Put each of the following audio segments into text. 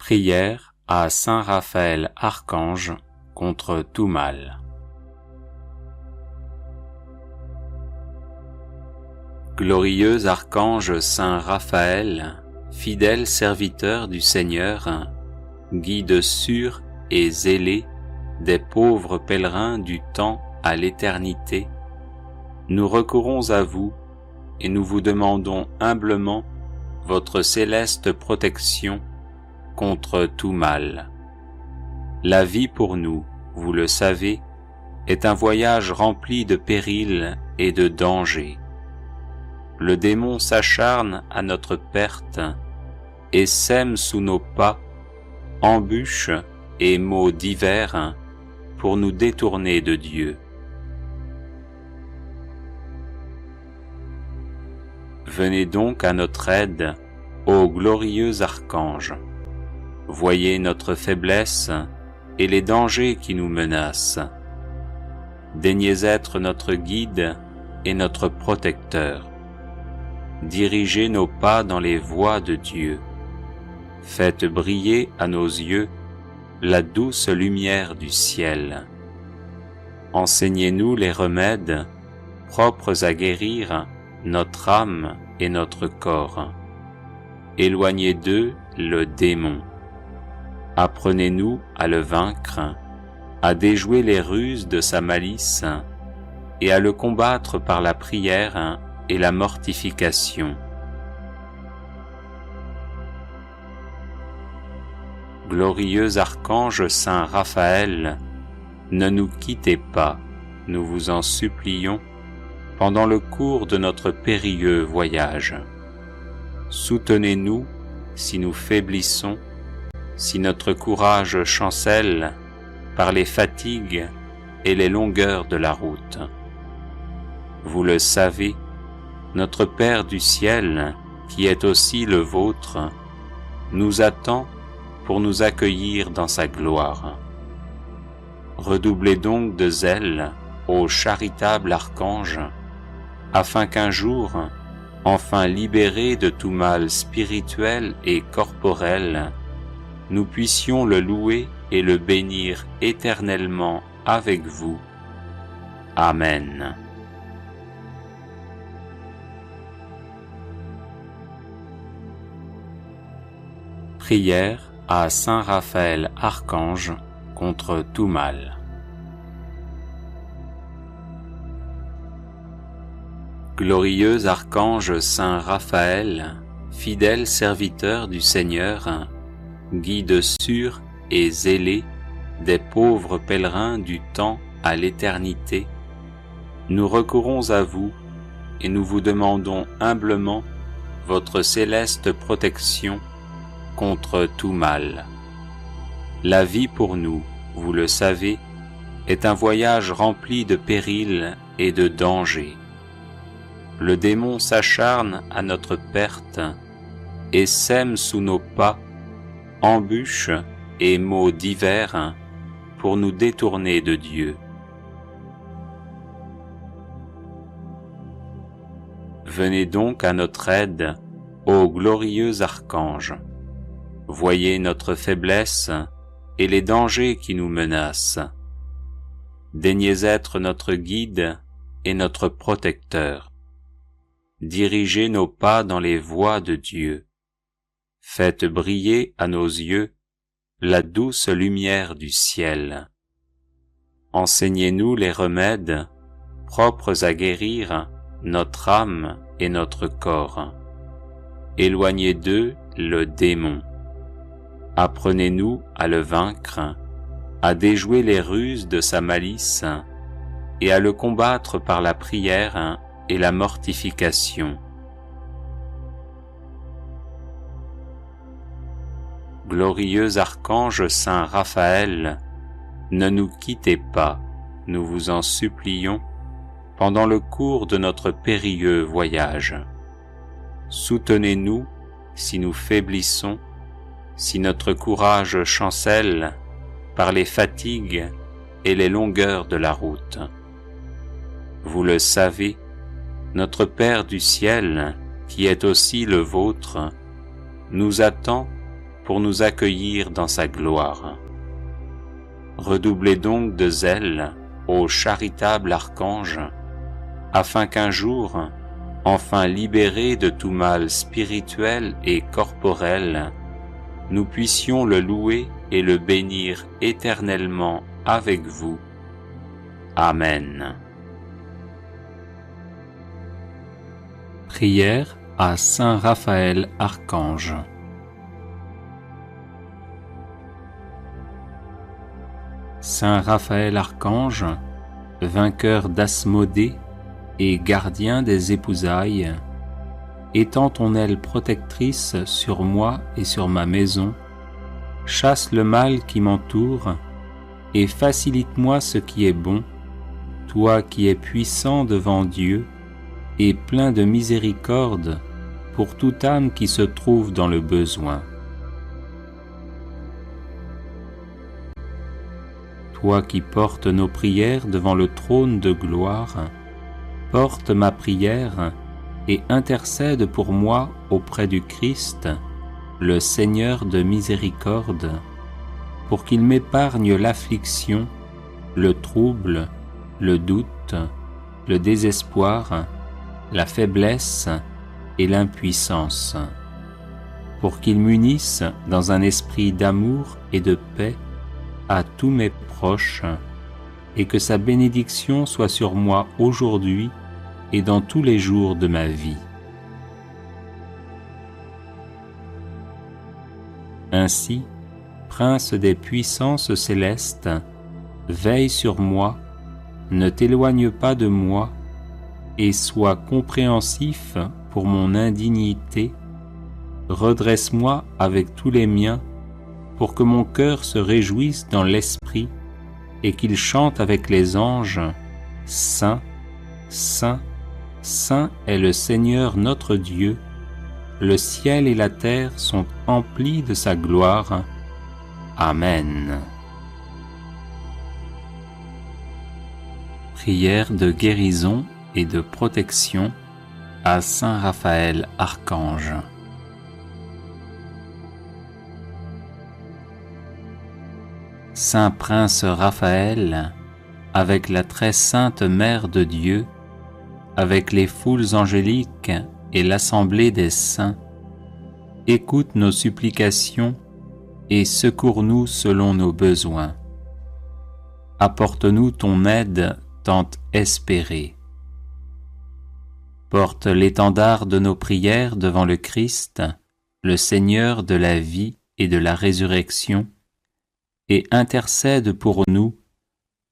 Prière à Saint Raphaël Archange contre tout mal. Glorieux archange Saint Raphaël, fidèle serviteur du Seigneur, guide sûr et zélé des pauvres pèlerins du temps à l'éternité, nous recourons à vous et nous vous demandons humblement votre céleste protection contre tout mal. La vie pour nous, vous le savez, est un voyage rempli de périls et de dangers. Le démon s'acharne à notre perte et sème sous nos pas embûches et maux divers pour nous détourner de Dieu. Venez donc à notre aide, ô glorieux archange. Voyez notre faiblesse et les dangers qui nous menacent. Daignez être notre guide et notre protecteur. Dirigez nos pas dans les voies de Dieu. Faites briller à nos yeux la douce lumière du ciel. Enseignez-nous les remèdes propres à guérir notre âme et notre corps. Éloignez d'eux le démon. Apprenez-nous à le vaincre, à déjouer les ruses de sa malice et à le combattre par la prière et la mortification. Glorieux archange Saint Raphaël, ne nous quittez pas, nous vous en supplions, pendant le cours de notre périlleux voyage. Soutenez-nous si nous faiblissons, si notre courage chancelle par les fatigues et les longueurs de la route. Vous le savez, notre Père du ciel, qui est aussi le vôtre, nous attend pour nous accueillir dans sa gloire. Redoublez donc de zèle, ô charitable archange, afin qu'un jour, enfin libérés de tout mal spirituel et corporel, nous puissions le louer et le bénir éternellement avec vous. Amen. Prière à Saint Raphaël Archange contre tout mal. Glorieux archange Saint Raphaël, fidèle serviteur du Seigneur, guide sûr et zélé des pauvres pèlerins du temps à l'éternité, nous recourons à vous et nous vous demandons humblement votre céleste protection contre tout mal. La vie pour nous, vous le savez, est un voyage rempli de périls et de dangers. Le démon s'acharne à notre perte et sème sous nos pas embûches et maux divers pour nous détourner de Dieu. Venez donc à notre aide, ô glorieux archange. Voyez notre faiblesse et les dangers qui nous menacent. Daignez être notre guide et notre protecteur. Dirigez nos pas dans les voies de Dieu. Faites briller à nos yeux la douce lumière du ciel. Enseignez-nous les remèdes propres à guérir notre âme et notre corps. Éloignez d'eux le démon. Apprenez-nous à le vaincre, à déjouer les ruses de sa malice et à le combattre par la prière et la mortification. Glorieux archange Saint Raphaël, ne nous quittez pas, nous vous en supplions, pendant le cours de notre périlleux voyage. Soutenez-nous si nous faiblissons, si notre courage chancelle par les fatigues et les longueurs de la route. Vous le savez, notre Père du ciel, qui est aussi le vôtre, nous attend pour nous accueillir dans sa gloire. Redoublez donc de zèle, ô charitable archange, afin qu'un jour, enfin libérés de tout mal spirituel et corporel, nous puissions le louer et le bénir éternellement avec vous. Amen. Prière à Saint Raphaël Archange. Saint Raphaël Archange, vainqueur d'Asmodée et gardien des épousailles, étends ton aile protectrice sur moi et sur ma maison, chasse le mal qui m'entoure et facilite-moi ce qui est bon, toi qui es puissant devant Dieu et plein de miséricorde pour toute âme qui se trouve dans le besoin. Toi qui portes nos prières devant le trône de gloire, porte ma prière et intercède pour moi auprès du Christ, le Seigneur de miséricorde, pour qu'il m'épargne l'affliction, le trouble, le doute, le désespoir, la faiblesse et l'impuissance, pour qu'il m'unisse dans un esprit d'amour et de paix à tous mes proches, et que sa bénédiction soit sur moi aujourd'hui et dans tous les jours de ma vie. Ainsi, Prince des puissances célestes, veille sur moi, ne t'éloigne pas de moi, et sois compréhensif pour mon indignité, redresse-moi avec tous les miens, pour que mon cœur se réjouisse dans l'esprit et qu'il chante avec les anges, « Saint, Saint, Saint est le Seigneur notre Dieu, le ciel et la terre sont emplis de sa gloire. Amen. » Prière de guérison et de protection à Saint Raphaël Archange. Saint Prince Raphaël, avec la très sainte Mère de Dieu, avec les foules angéliques et l'assemblée des saints, écoute nos supplications et secours-nous selon nos besoins. Apporte-nous ton aide tant espérée. Porte l'étendard de nos prières devant le Christ, le Seigneur de la vie et de la résurrection, et intercède pour nous,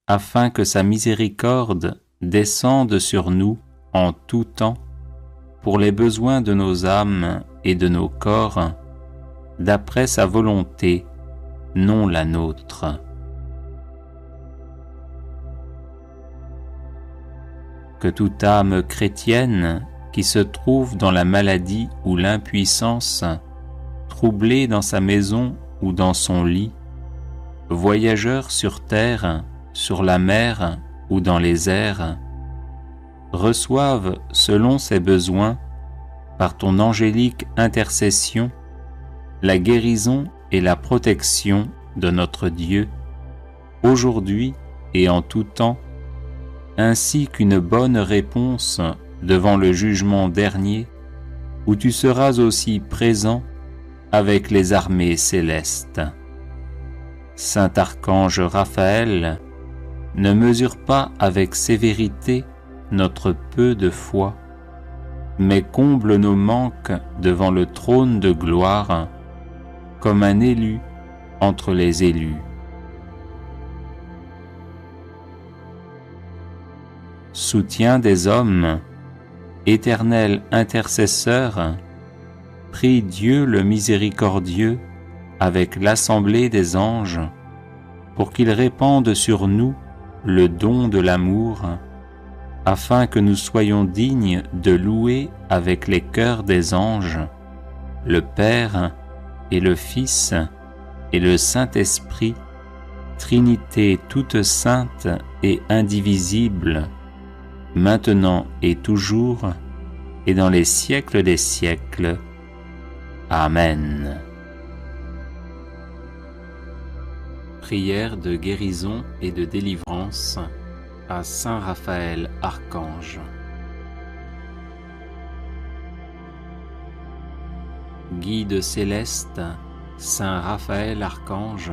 afin que sa miséricorde descende sur nous en tout temps, pour les besoins de nos âmes et de nos corps, d'après sa volonté, non la nôtre. Que toute âme chrétienne qui se trouve dans la maladie ou l'impuissance, troublée dans sa maison ou dans son lit, voyageur sur terre, sur la mer ou dans les airs, reçoive selon ses besoins, par ton angélique intercession, la guérison et la protection de notre Dieu, aujourd'hui et en tout temps, ainsi qu'une bonne réponse devant le jugement dernier, où tu seras aussi présent avec les armées célestes. Saint Archange Raphaël, ne mesure pas avec sévérité notre peu de foi, mais comble nos manques devant le trône de gloire, comme un élu entre les élus. Soutien des hommes, éternel intercesseur, prie Dieu le miséricordieux avec l'assemblée des anges, pour qu'il répande sur nous le don de l'amour, afin que nous soyons dignes de louer avec les chœurs des anges le Père et le Fils et le Saint-Esprit, Trinité toute sainte et indivisible, maintenant et toujours, et dans les siècles des siècles. Amen. Prière de guérison et de délivrance à Saint Raphaël Archange. Guide céleste, Saint Raphaël Archange,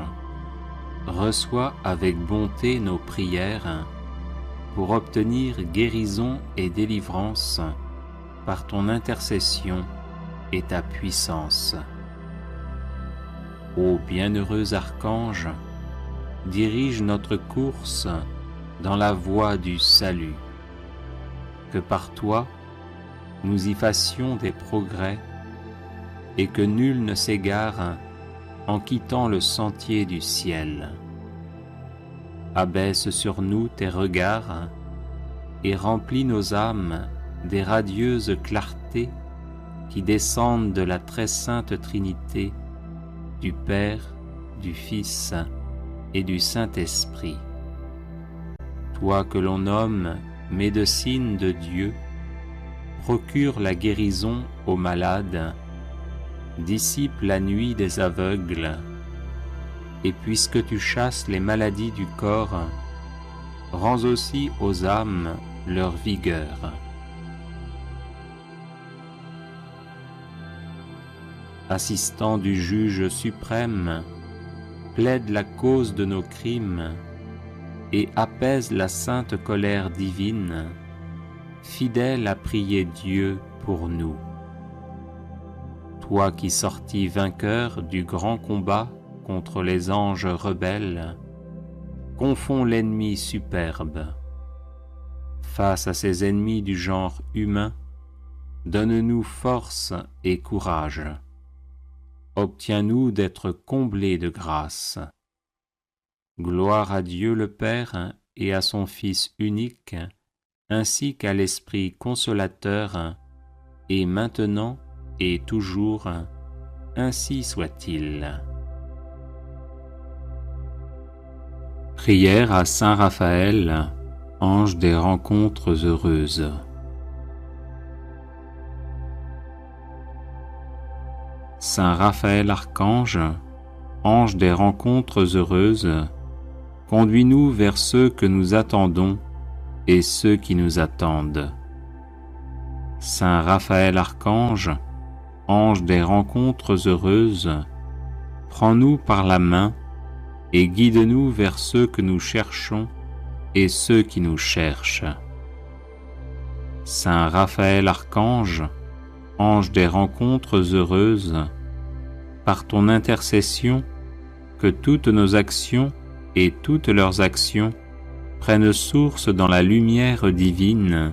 reçois avec bonté nos prières pour obtenir guérison et délivrance par ton intercession et ta puissance. Ô bienheureux Archange, dirige notre course dans la voie du salut. Que par toi, nous y fassions des progrès et que nul ne s'égare en quittant le sentier du ciel. Abaisse sur nous tes regards et remplis nos âmes des radieuses clartés qui descendent de la très sainte Trinité, du Père, du Fils et du Saint-Esprit. Toi que l'on nomme médecine de Dieu, procure la guérison aux malades, dissipe la nuit des aveugles, et puisque tu chasses les maladies du corps, rends aussi aux âmes leur vigueur. Assistant du juge suprême, plaide la cause de nos crimes et apaise la sainte colère divine, fidèle à prier Dieu pour nous. Toi qui sortis vainqueur du grand combat contre les anges rebelles, confonds l'ennemi superbe. Face à ces ennemis du genre humain, donne-nous force et courage. Obtiens-nous d'être comblés de grâce. Gloire à Dieu le Père et à son Fils unique, ainsi qu'à l'Esprit consolateur, et maintenant et toujours, ainsi soit-il. Prière à Saint Raphaël, ange des rencontres heureuses. Saint Raphaël Archange, ange des rencontres heureuses, conduis-nous vers ceux que nous attendons et ceux qui nous attendent. Saint Raphaël Archange, ange des rencontres heureuses, prends-nous par la main et guide-nous vers ceux que nous cherchons et ceux qui nous cherchent. Saint Raphaël Archange, ange des rencontres heureuses, par ton intercession, que toutes nos actions et toutes leurs actions prennent source dans la lumière divine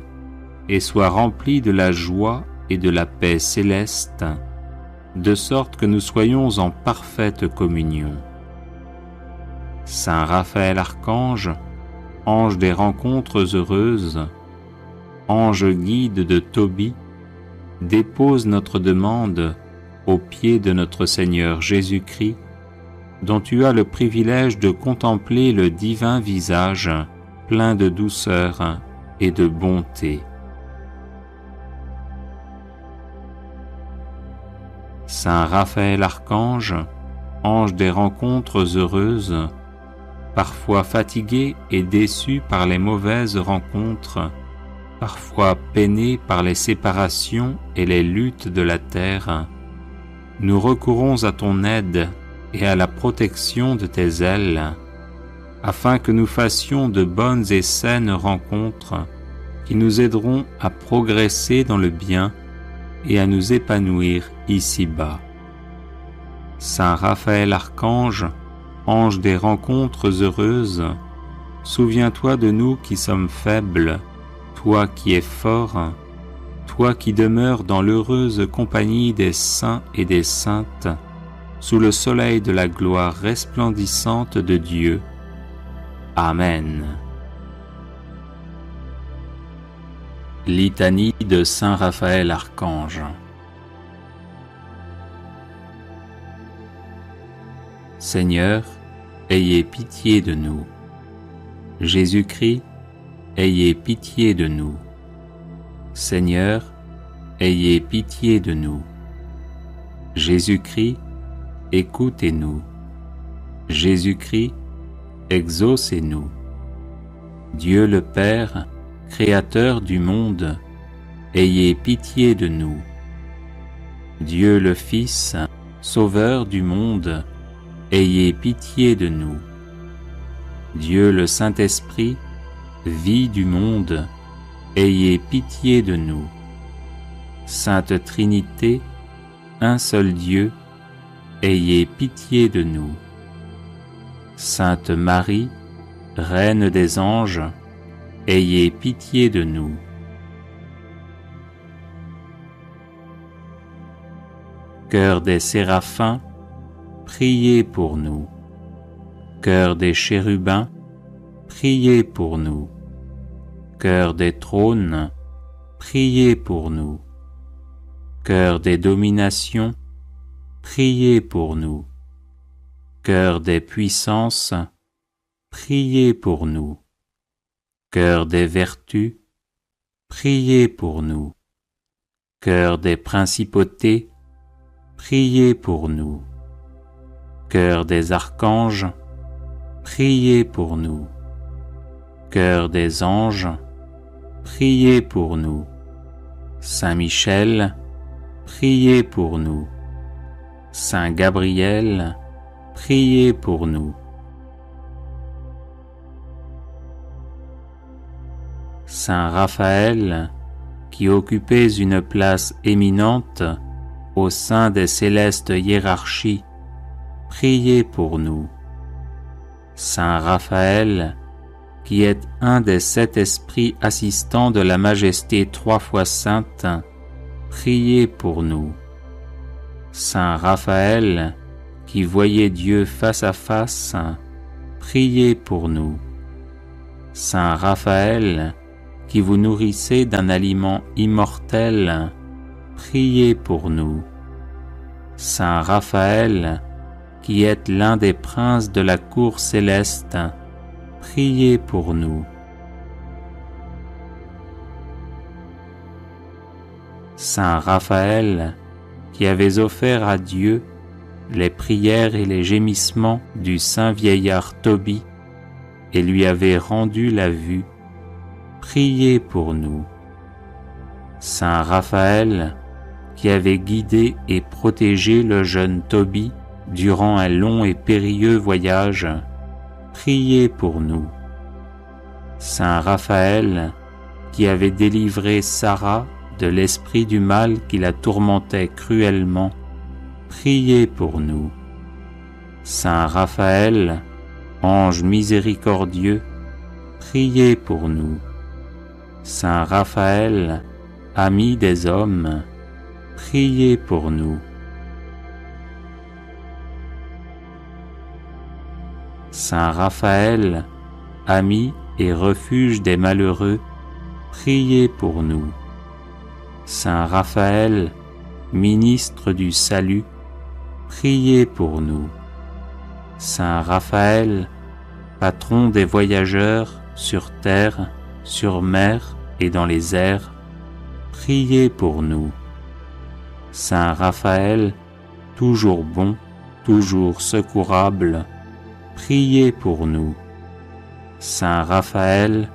et soient remplies de la joie et de la paix céleste, de sorte que nous soyons en parfaite communion. Saint Raphaël Archange, ange des rencontres heureuses, ange guide de Tobie, dépose notre demande aux pieds de notre Seigneur Jésus-Christ, dont tu as le privilège de contempler le divin visage plein de douceur et de bonté. Saint Raphaël Archange, ange des rencontres heureuses, parfois fatigué et déçu par les mauvaises rencontres, parfois peiné par les séparations et les luttes de la terre, nous recourons à ton aide et à la protection de tes ailes, afin que nous fassions de bonnes et saines rencontres qui nous aideront à progresser dans le bien et à nous épanouir ici-bas. Saint Raphaël Archange, ange des rencontres heureuses, souviens-toi de nous qui sommes faibles, toi qui es fort, toi qui demeures dans l'heureuse compagnie des saints et des saintes, sous le soleil de la gloire resplendissante de Dieu. Amen. Litanie de Saint Raphaël Archange. Seigneur, ayez pitié de nous. Jésus-Christ, ayez pitié de nous. Seigneur, ayez pitié de nous. Jésus-Christ, écoutez-nous. Jésus-Christ, exaucez-nous. Dieu le Père, Créateur du monde, ayez pitié de nous. Dieu le Fils, Sauveur du monde, ayez pitié de nous. Dieu le Saint-Esprit, vie du monde, ayez pitié de nous. Sainte Trinité, un seul Dieu, ayez pitié de nous. Sainte Marie, Reine des anges, ayez pitié de nous. Chœur des séraphins, priez pour nous. Chœur des chérubins, priez pour nous. Chœur des trônes, priez pour nous. Chœur des dominations, priez pour nous. Chœur des puissances, priez pour nous. Chœur des vertus, priez pour nous. Chœur des principautés, priez pour nous. Chœur des archanges, priez pour nous. Chœur des anges, priez pour nous. Saint Michel, priez pour nous. Saint Gabriel, priez pour nous. Saint Raphaël, qui occupez une place éminente au sein des célestes hiérarchies, priez pour nous. Saint Raphaël, qui êtes un des 7 esprits assistants de la Majesté 3 fois sainte, priez pour nous. Saint Raphaël, qui voyez Dieu face à face, priez pour nous. Saint Raphaël, qui vous nourrissez d'un aliment immortel, priez pour nous. Saint Raphaël, qui êtes l'un des princes de la cour céleste, priez pour nous. Saint Raphaël, qui avez offert à Dieu les prières et les gémissements du saint vieillard Tobie et lui avez rendu la vue, priez pour nous. Saint Raphaël, qui avez guidé et protégé le jeune Tobie durant un long et périlleux voyage, priez pour nous. Saint Raphaël, qui avez délivré Sarah de l'esprit du mal qui la tourmentait cruellement, priez pour nous. Saint Raphaël, ange miséricordieux, priez pour nous. Saint Raphaël, ami des hommes, priez pour nous. Saint Raphaël, ami et refuge des malheureux, priez pour nous. Saint Raphaël, ministre du salut, priez pour nous. Saint Raphaël, patron des voyageurs sur terre, sur mer et dans les airs, priez pour nous. Saint Raphaël, toujours bon, toujours secourable, priez pour nous. Saint Raphaël,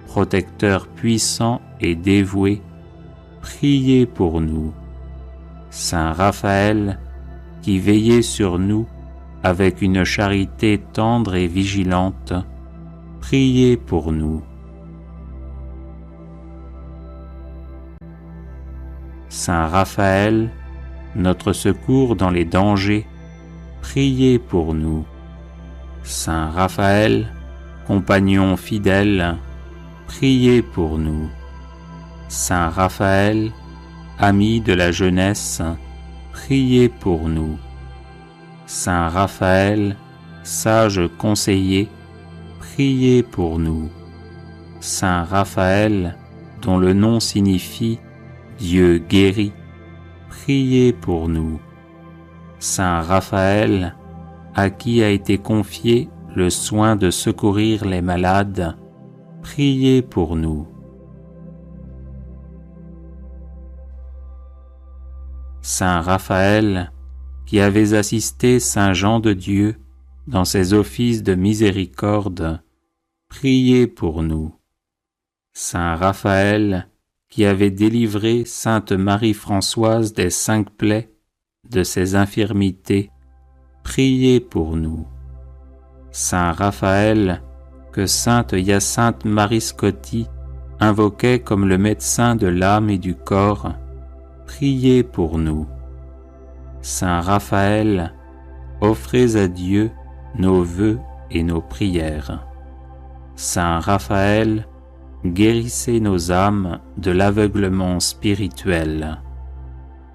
protecteur puissant et dévoué, priez pour nous. Saint Raphaël, qui veillez sur nous avec une charité tendre et vigilante, priez pour nous. Saint Raphaël, notre secours dans les dangers, priez pour nous. Saint Raphaël, compagnon fidèle, priez pour nous. Saint Raphaël, ami de la jeunesse, priez pour nous. Saint Raphaël, sage conseiller, priez pour nous. Saint Raphaël, dont le nom signifie Dieu guérit, priez pour nous. Saint Raphaël, à qui a été confié le soin de secourir les malades, priez pour nous. Saint Raphaël, qui avez assisté Saint Jean de Dieu dans ses offices de miséricorde, priez pour nous. Saint Raphaël, qui avait délivré sainte Marie-Françoise des 5 plaies, de ses infirmités, priez pour nous. Saint Raphaël, que sainte Hyacinthe Marie Scotti invoquait comme le médecin de l'âme et du corps, priez pour nous. Saint Raphaël, offrez à Dieu nos vœux et nos prières. Saint Raphaël, guérissez nos âmes de l'aveuglement spirituel.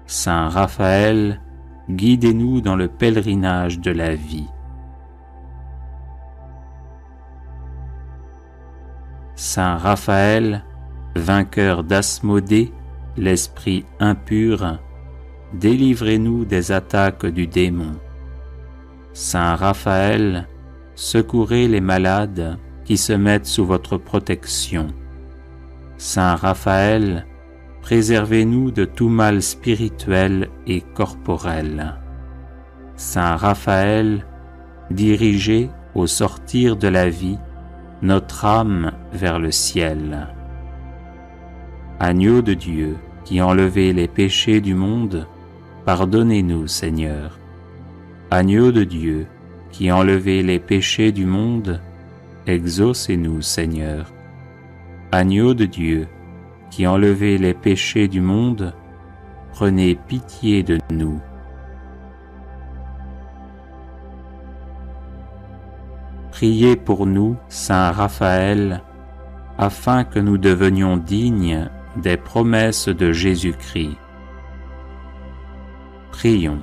Saint Raphaël, guidez-nous dans le pèlerinage de la vie. Saint Raphaël, vainqueur d'Asmodée, l'esprit impur, délivrez-nous des attaques du démon. Saint Raphaël, secourez les malades qui se mettent sous votre protection. Saint Raphaël, préservez-nous de tout mal spirituel et corporel. Saint Raphaël, dirigez au sortir de la vie notre âme vers le ciel. Agneau de Dieu, qui enlevez les péchés du monde, pardonnez-nous, Seigneur. Agneau de Dieu, qui enlevez les péchés du monde, exaucez-nous, Seigneur. Agneau de Dieu, qui enlevez les péchés du monde, prenez pitié de nous. Priez pour nous, Saint Raphaël, afin que nous devenions dignes des promesses de Jésus-Christ. Prions.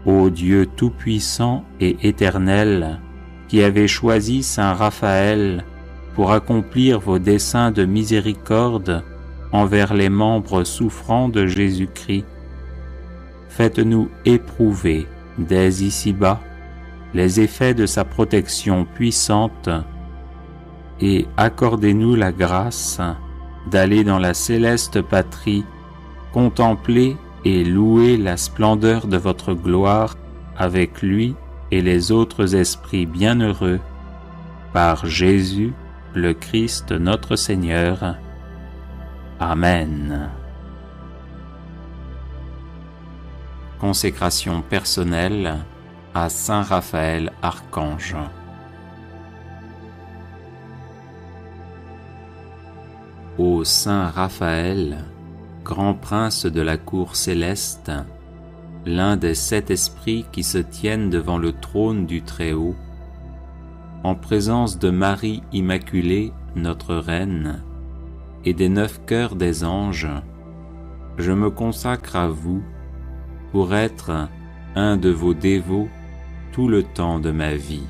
Ô Dieu tout-puissant et éternel, qui avez choisi Saint Raphaël pour accomplir vos desseins de miséricorde envers les membres souffrants de Jésus-Christ, faites-nous éprouver dès ici-bas les effets de sa protection puissante et accordez-nous la grâce d'aller dans la céleste patrie, contempler et louer la splendeur de votre gloire avec lui et les autres esprits bienheureux, par Jésus, le Christ notre Seigneur. Amen. Consécration personnelle à Saint Raphaël Archange. Ô Saint Raphaël, grand prince de la cour céleste, l'un des 7 esprits qui se tiennent devant le trône du Très-Haut, en présence de Marie Immaculée, notre Reine, et des 9 chœurs des anges, je me consacre à vous pour être un de vos dévots tout le temps de ma vie.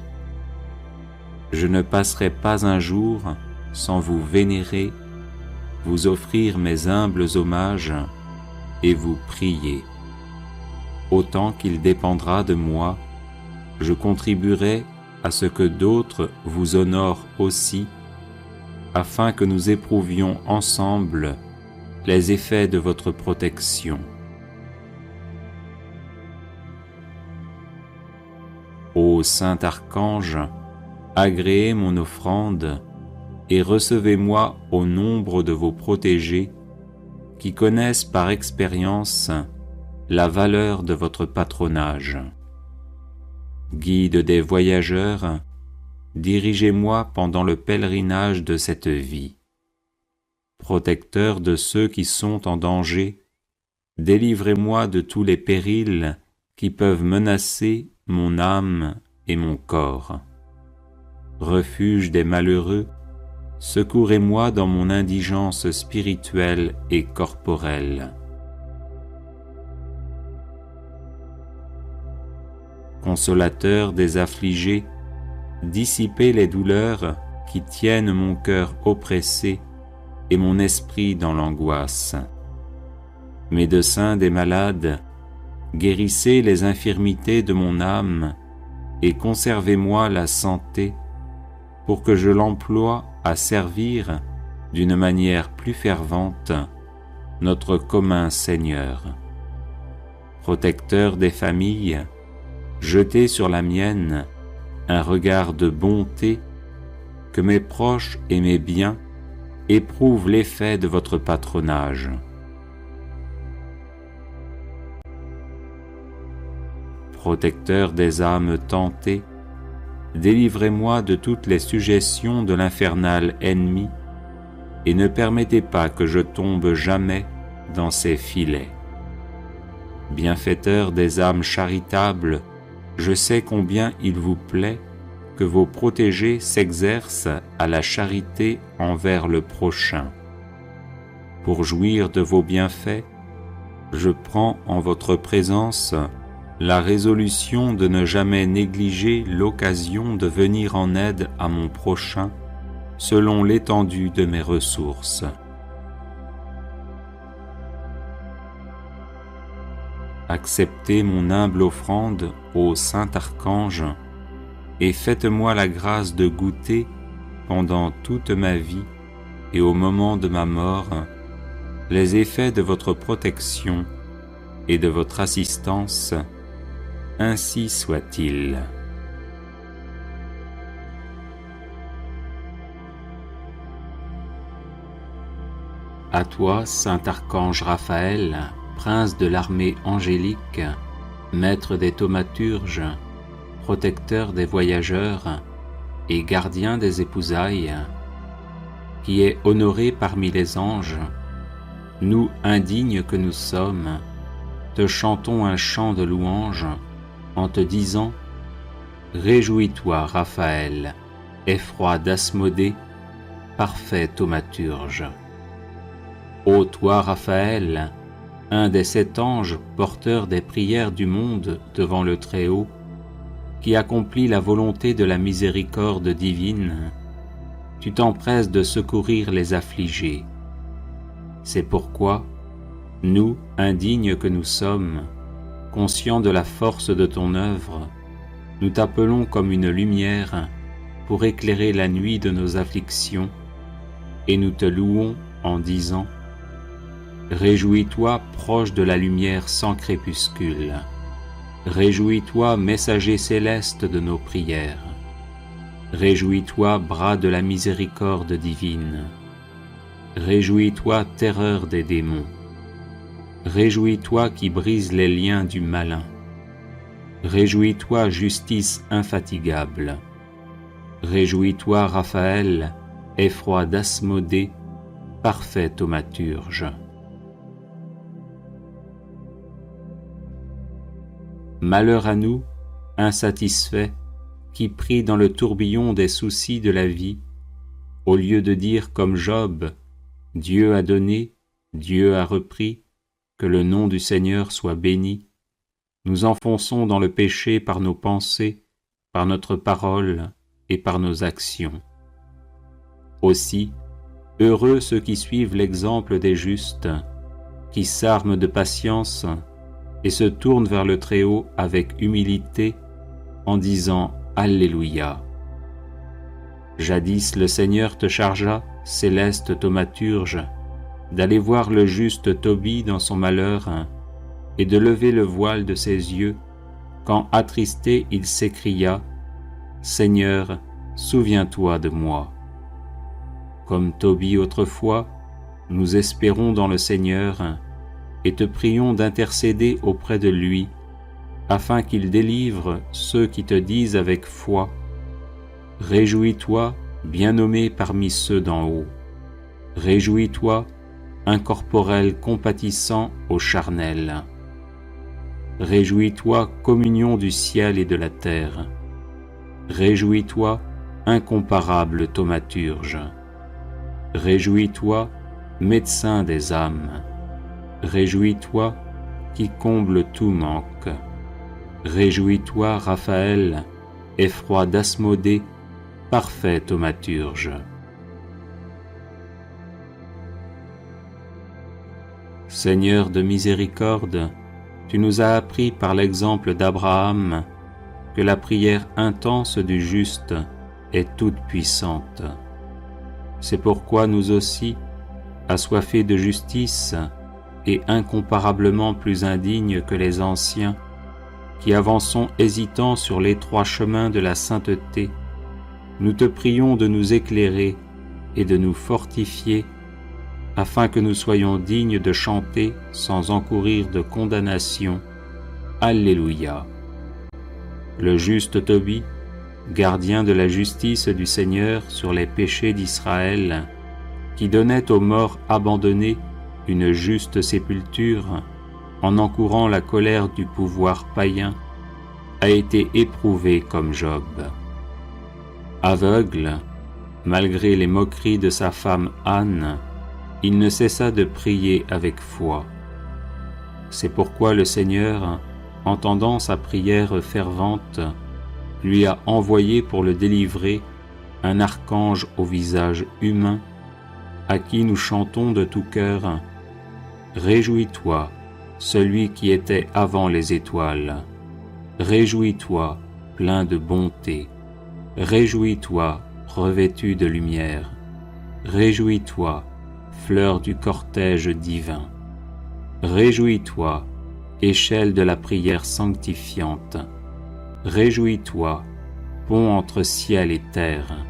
Je ne passerai pas un jour sans vous vénérer, vous offrir mes humbles hommages et vous prier. Autant qu'il dépendra de moi, je contribuerai à ce que d'autres vous honorent aussi, afin que nous éprouvions ensemble les effets de votre protection. Ô Saint Archange, agréez mon offrande et recevez-moi au nombre de vos protégés qui connaissent par expérience la valeur de votre patronage. Guide des voyageurs, dirigez-moi pendant le pèlerinage de cette vie. Protecteur de ceux qui sont en danger, délivrez-moi de tous les périls qui peuvent menacer mon âme et mon corps. Refuge des malheureux, secourez-moi dans mon indigence spirituelle et corporelle. Consolateur des affligés, dissipez les douleurs qui tiennent mon cœur oppressé et mon esprit dans l'angoisse. Médecin des malades, guérissez les infirmités de mon âme et conservez-moi la santé pour que je l'emploie à servir d'une manière plus fervente notre commun Seigneur. Protecteur des familles, jetez sur la mienne un regard de bonté, que mes proches et mes biens éprouvent l'effet de votre patronage. Protecteur des âmes tentées, délivrez-moi de toutes les suggestions de l'infernal ennemi, et ne permettez pas que je tombe jamais dans ses filets. Bienfaiteur des âmes charitables, je sais combien il vous plaît que vos protégés s'exercent à la charité envers le prochain. Pour jouir de vos bienfaits, je prends en votre présence la résolution de ne jamais négliger l'occasion de venir en aide à mon prochain selon l'étendue de mes ressources. Acceptez mon humble offrande ô Saint Archange et faites-moi la grâce de goûter pendant toute ma vie et au moment de ma mort les effets de votre protection et de votre assistance, ainsi soit-il. À toi, Saint Archange Raphaël, prince de l'armée angélique, maître des thaumaturges, protecteur des voyageurs et gardien des épousailles, qui est honoré parmi les anges, nous indignes que nous sommes, te chantons un chant de louange en te disant « Réjouis-toi, Raphaël, effroi d'Asmodée, parfait thaumaturge. » Ô toi, Raphaël, un des 7 anges porteurs des prières du monde devant le Très-Haut, qui accomplit la volonté de la miséricorde divine, tu t'empresses de secourir les affligés. C'est pourquoi, nous, indignes que nous sommes, conscients de la force de ton œuvre, nous t'appelons comme une lumière pour éclairer la nuit de nos afflictions, et nous te louons en disant « Réjouis-toi, proche de la lumière sans crépuscule. Réjouis-toi, messager céleste de nos prières. Réjouis-toi, bras de la miséricorde divine. Réjouis-toi, terreur des démons. Réjouis-toi qui brise les liens du malin. Réjouis-toi, justice infatigable. Réjouis-toi, Raphaël, effroi d'Asmodée, parfait thaumaturge. » Malheur à nous, insatisfaits, qui pris dans le tourbillon des soucis de la vie, au lieu de dire comme Job, « Dieu a donné, Dieu a repris, que le nom du Seigneur soit béni », nous enfonçons dans le péché par nos pensées, par notre parole et par nos actions. Aussi, heureux ceux qui suivent l'exemple des justes, qui s'arment de patience et se tournent vers le Très-Haut avec humilité en disant « Alléluia ». Jadis le Seigneur te chargea, céleste thaumaturge, d'aller voir le juste Tobie dans son malheur et de lever le voile de ses yeux, quand attristé il s'écria « Seigneur, souviens-toi de moi ». Comme Tobie autrefois, nous espérons dans le Seigneur et te prions d'intercéder auprès de lui, afin qu'il délivre ceux qui te disent avec foi « Réjouis-toi, bien-nommé parmi ceux d'en haut. Réjouis-toi, incorporel compatissant au charnel. Réjouis-toi, communion du ciel et de la terre. Réjouis-toi, incomparable thaumaturge. Réjouis-toi, médecin des âmes. Réjouis-toi, qui comble tout manque. Réjouis-toi, Raphaël, effroi d'Asmodée, parfait thaumaturge. Seigneur de miséricorde, tu nous as appris par l'exemple d'Abraham que la prière intense du juste est toute puissante. C'est pourquoi nous aussi, assoiffés de justice et incomparablement plus indignes que les anciens, qui avançons hésitants sur l'étroit chemin de la sainteté, nous te prions de nous éclairer et de nous fortifier, afin que nous soyons dignes de chanter sans encourir de condamnation. Alléluia. Le juste Tobie, gardien de la justice du Seigneur sur les péchés d'Israël, qui donnait aux morts abandonnés une juste sépulture en encourant la colère du pouvoir païen, a été éprouvé comme Job. Aveugle, malgré les moqueries de sa femme Anne, il ne cessa de prier avec foi. C'est pourquoi le Seigneur, entendant sa prière fervente, lui a envoyé pour le délivrer un archange au visage humain, à qui nous chantons de tout cœur « Réjouis-toi, celui qui était avant les étoiles. Réjouis-toi, plein de bonté. Réjouis-toi, revêtu de lumière. Réjouis-toi, fleur du cortège divin. Réjouis-toi, échelle de la prière sanctifiante. Réjouis-toi, pont entre ciel et terre.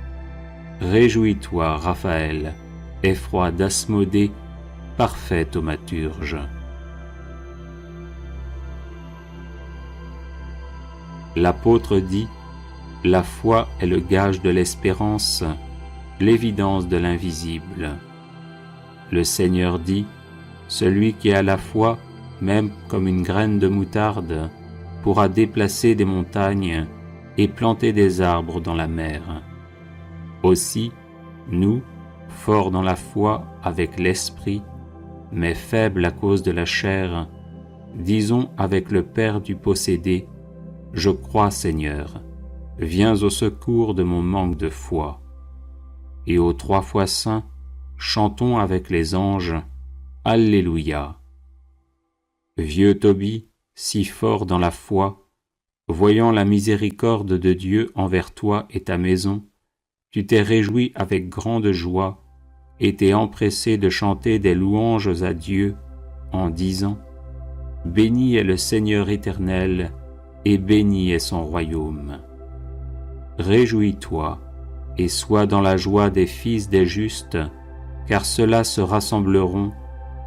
Réjouis-toi, Raphaël, effroi d'Asmodée, parfait thaumaturge. L'apôtre dit, la foi est le gage de l'espérance, l'évidence de l'invisible. Le Seigneur dit, celui qui a la foi, même comme une graine de moutarde, pourra déplacer des montagnes et planter des arbres dans la mer. Aussi, nous, forts dans la foi avec l'esprit, mais faibles à cause de la chair, disons avec le Père du possédé, « Je crois, Seigneur, viens au secours de mon manque de foi. » Et aux 3 fois saints, chantons avec les anges, « Alléluia !» Vieux Tobie, si fort dans la foi, voyant la miséricorde de Dieu envers toi et ta maison, tu t'es réjoui avec grande joie et t'es empressé de chanter des louanges à Dieu en disant « Béni est le Seigneur éternel, et béni est son royaume. Réjouis-toi, et sois dans la joie des fils des justes, car ceux-là se rassembleront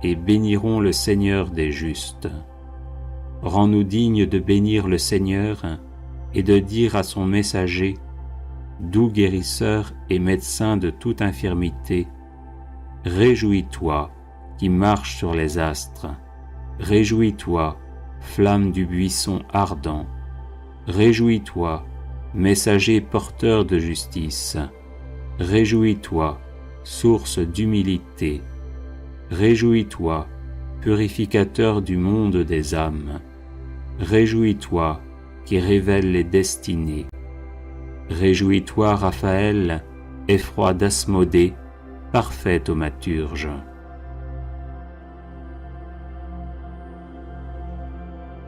et béniront le Seigneur des justes. Rends-nous dignes de bénir le Seigneur et de dire à son messager, doux guérisseur et médecin de toute infirmité, réjouis-toi qui marche sur les astres, réjouis-toi, flamme du buisson ardent, réjouis-toi, messager porteur de justice, réjouis-toi, source d'humilité, réjouis-toi, purificateur du monde des âmes, réjouis-toi, qui révèle les destinées, réjouis-toi, Raphaël, effroi d'Asmodée, parfait thaumaturge.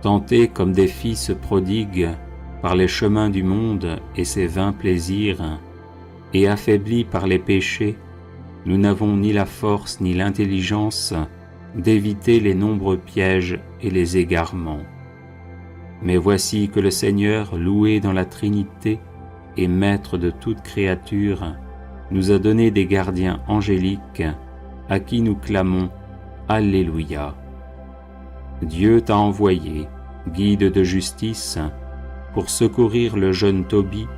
Tentés comme des fils prodigues par les chemins du monde et ses vains plaisirs, et affaiblis par les péchés, nous n'avons ni la force ni l'intelligence d'éviter les nombreux pièges et les égarements. Mais voici que le Seigneur, loué dans la Trinité et maître de toute créature, nous a donné des gardiens angéliques à qui nous clamons « Alléluia ». Dieu t'a envoyé, guide de justice, pour secourir le jeune Tobie,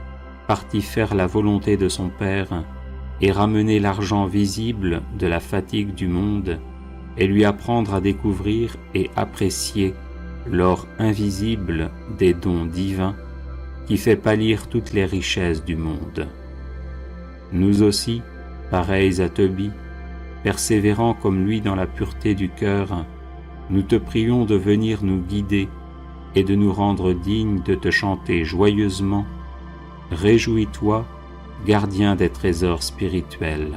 parti faire la volonté de son Père, et ramener l'argent visible de la fatigue du monde, et lui apprendre à découvrir et apprécier l'or invisible des dons divins qui fait pâlir toutes les richesses du monde. Nous aussi, pareils à Tobie, persévérant comme lui dans la pureté du cœur, nous te prions de venir nous guider et de nous rendre dignes de te chanter joyeusement « Réjouis-toi, gardien des trésors spirituels.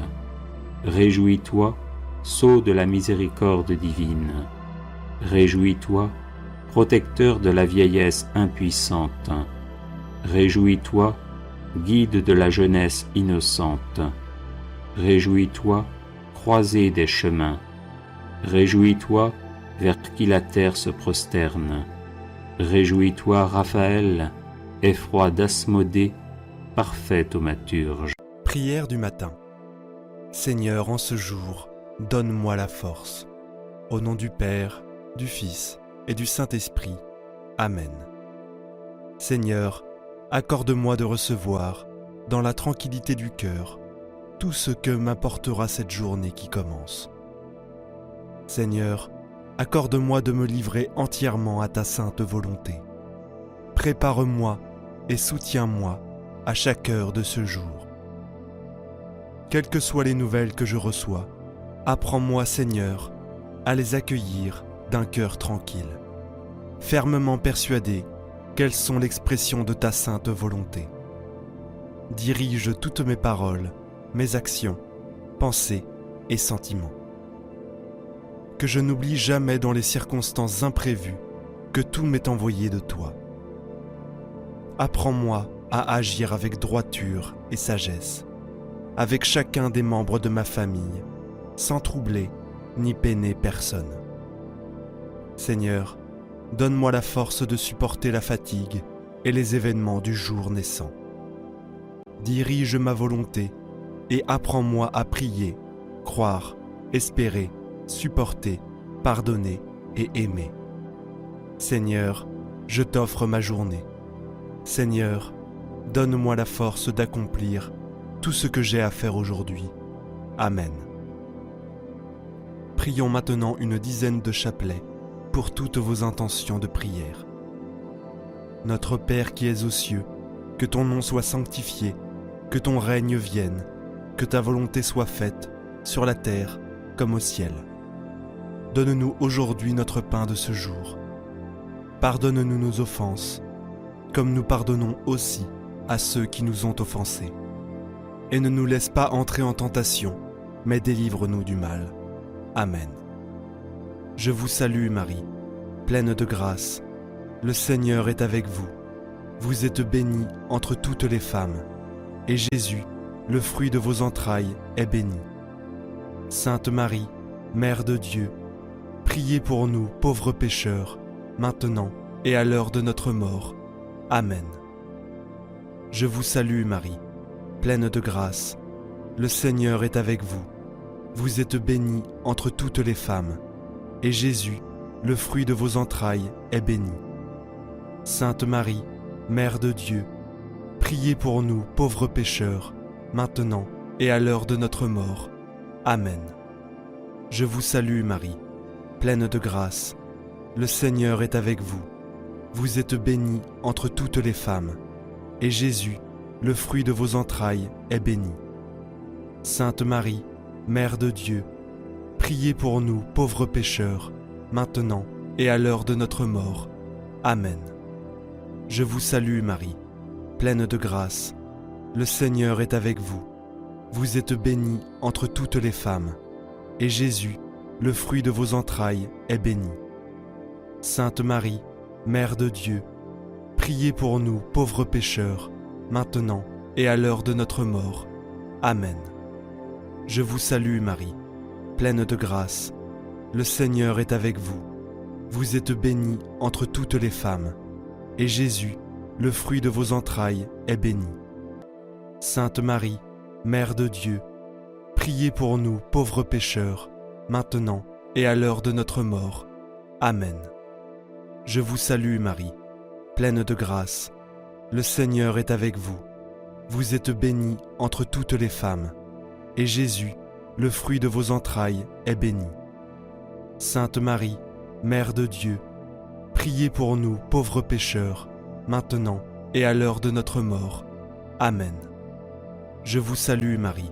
Réjouis-toi, sceau de la miséricorde divine. Réjouis-toi, protecteur de la vieillesse impuissante. Réjouis-toi, guide de la jeunesse innocente. Réjouis-toi, croisée des chemins. Réjouis-toi, vers qui la terre se prosterne. Réjouis-toi, Raphaël, effroi d'Asmodée, parfait thaumaturge. Prière du matin. Seigneur, en ce jour, donne-moi la force. Au nom du Père, du Fils et du Saint-Esprit. Amen. Seigneur, accorde-moi de recevoir, dans la tranquillité du cœur, tout ce que m'apportera cette journée qui commence. Seigneur, accorde-moi de me livrer entièrement à ta sainte volonté. Prépare-moi et soutiens-moi à chaque heure de ce jour. Quelles que soient les nouvelles que je reçois, apprends-moi, Seigneur, à les accueillir d'un cœur tranquille, fermement persuadé qu'elles sont l'expression de ta sainte volonté. Dirige toutes mes paroles, mes actions, pensées et sentiments. Que je n'oublie jamais dans les circonstances imprévues que tout m'est envoyé de toi. Apprends-moi à agir avec droiture et sagesse, avec chacun des membres de ma famille, sans troubler ni peiner personne. Seigneur, donne-moi la force de supporter la fatigue et les événements du jour naissant. Dirige ma volonté et apprends-moi à prier, croire, espérer, supporter, pardonner et aimer. Seigneur, je t'offre ma journée. Seigneur, donne-moi la force d'accomplir tout ce que j'ai à faire aujourd'hui. Amen. Prions maintenant une dizaine de chapelets pour toutes vos intentions de prière. Notre Père qui es aux cieux, que ton nom soit sanctifié, que ton règne vienne, que ta volonté soit faite, sur la terre comme au ciel. Donne-nous aujourd'hui notre pain de ce jour. Pardonne-nous nos offenses, comme nous pardonnons aussi à ceux qui nous ont offensés. Et ne nous laisse pas entrer en tentation, mais délivre-nous du mal. Amen. Je vous salue Marie, pleine de grâce. Le Seigneur est avec vous. Vous êtes bénie entre toutes les femmes, et Jésus, le fruit de vos entrailles, est béni. Sainte Marie, Mère de Dieu, priez pour nous pauvres pécheurs, maintenant et à l'heure de notre mort. Amen. Je vous salue Marie, pleine de grâce. Le Seigneur est avec vous. Vous êtes bénie entre toutes les femmes, et Jésus, le fruit de vos entrailles, est béni. Sainte Marie, Mère de Dieu, priez pour nous pauvres pécheurs, maintenant et à l'heure de notre mort. Amen. Je vous salue Marie, pleine de grâce. Le Seigneur est avec vous. Vous êtes bénie entre toutes les femmes, et Jésus, le fruit de vos entrailles, est béni. Sainte Marie, Mère de Dieu, priez pour nous pauvres pécheurs, maintenant et à l'heure de notre mort. Amen. Je vous salue Marie, pleine de grâce. Le Seigneur est avec vous. Vous êtes bénie entre toutes les femmes, et Jésus, le fruit de vos entrailles, est béni. Sainte Marie, Mère de Dieu, priez pour nous pauvres pécheurs, maintenant et à l'heure de notre mort. Amen. Je vous salue Marie, pleine de grâce. Le Seigneur est avec vous. Vous êtes bénie entre toutes les femmes, et Jésus, le fruit de vos entrailles, est béni. Sainte Marie, Mère de Dieu, priez pour nous pauvres pécheurs, maintenant et à l'heure de notre mort. Amen. Je vous salue Marie, pleine de grâce. Le Seigneur est avec vous. Vous êtes bénie entre toutes les femmes, et Jésus, le fruit de vos entrailles, est béni. Sainte Marie, Mère de Dieu, priez pour nous pauvres pécheurs, maintenant et à l'heure de notre mort. Amen. Je vous salue Marie,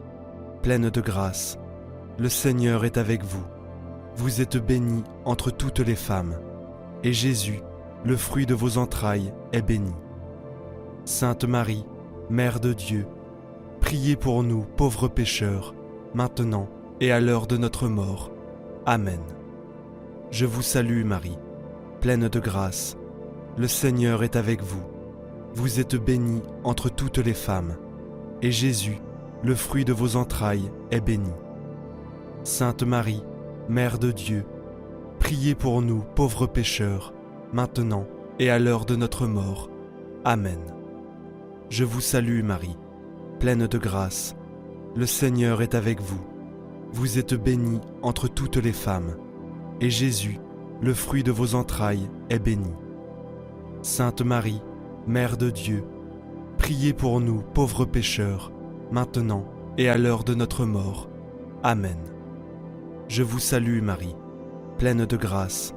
pleine de grâce. Le Seigneur est avec vous. Vous êtes bénie entre toutes les femmes, et Jésus, le fruit de vos entrailles, est béni. Sainte Marie, Mère de Dieu, priez pour nous pauvres pécheurs, maintenant et à l'heure de notre mort. Amen. Je vous salue Marie, pleine de grâce. Le Seigneur est avec vous. Vous êtes bénie entre toutes les femmes, et Jésus, le fruit de vos entrailles, est béni. Sainte Marie, Mère de Dieu, priez pour nous pauvres pécheurs, maintenant et à l'heure de notre mort. Amen. Je vous salue Marie, pleine de grâce. Le Seigneur est avec vous. Vous êtes bénie entre toutes les femmes, et Jésus, le fruit de vos entrailles, est béni. Sainte Marie, Mère de Dieu, priez pour nous pauvres pécheurs, maintenant et à l'heure de notre mort. Amen. Je vous salue Marie, pleine de grâce.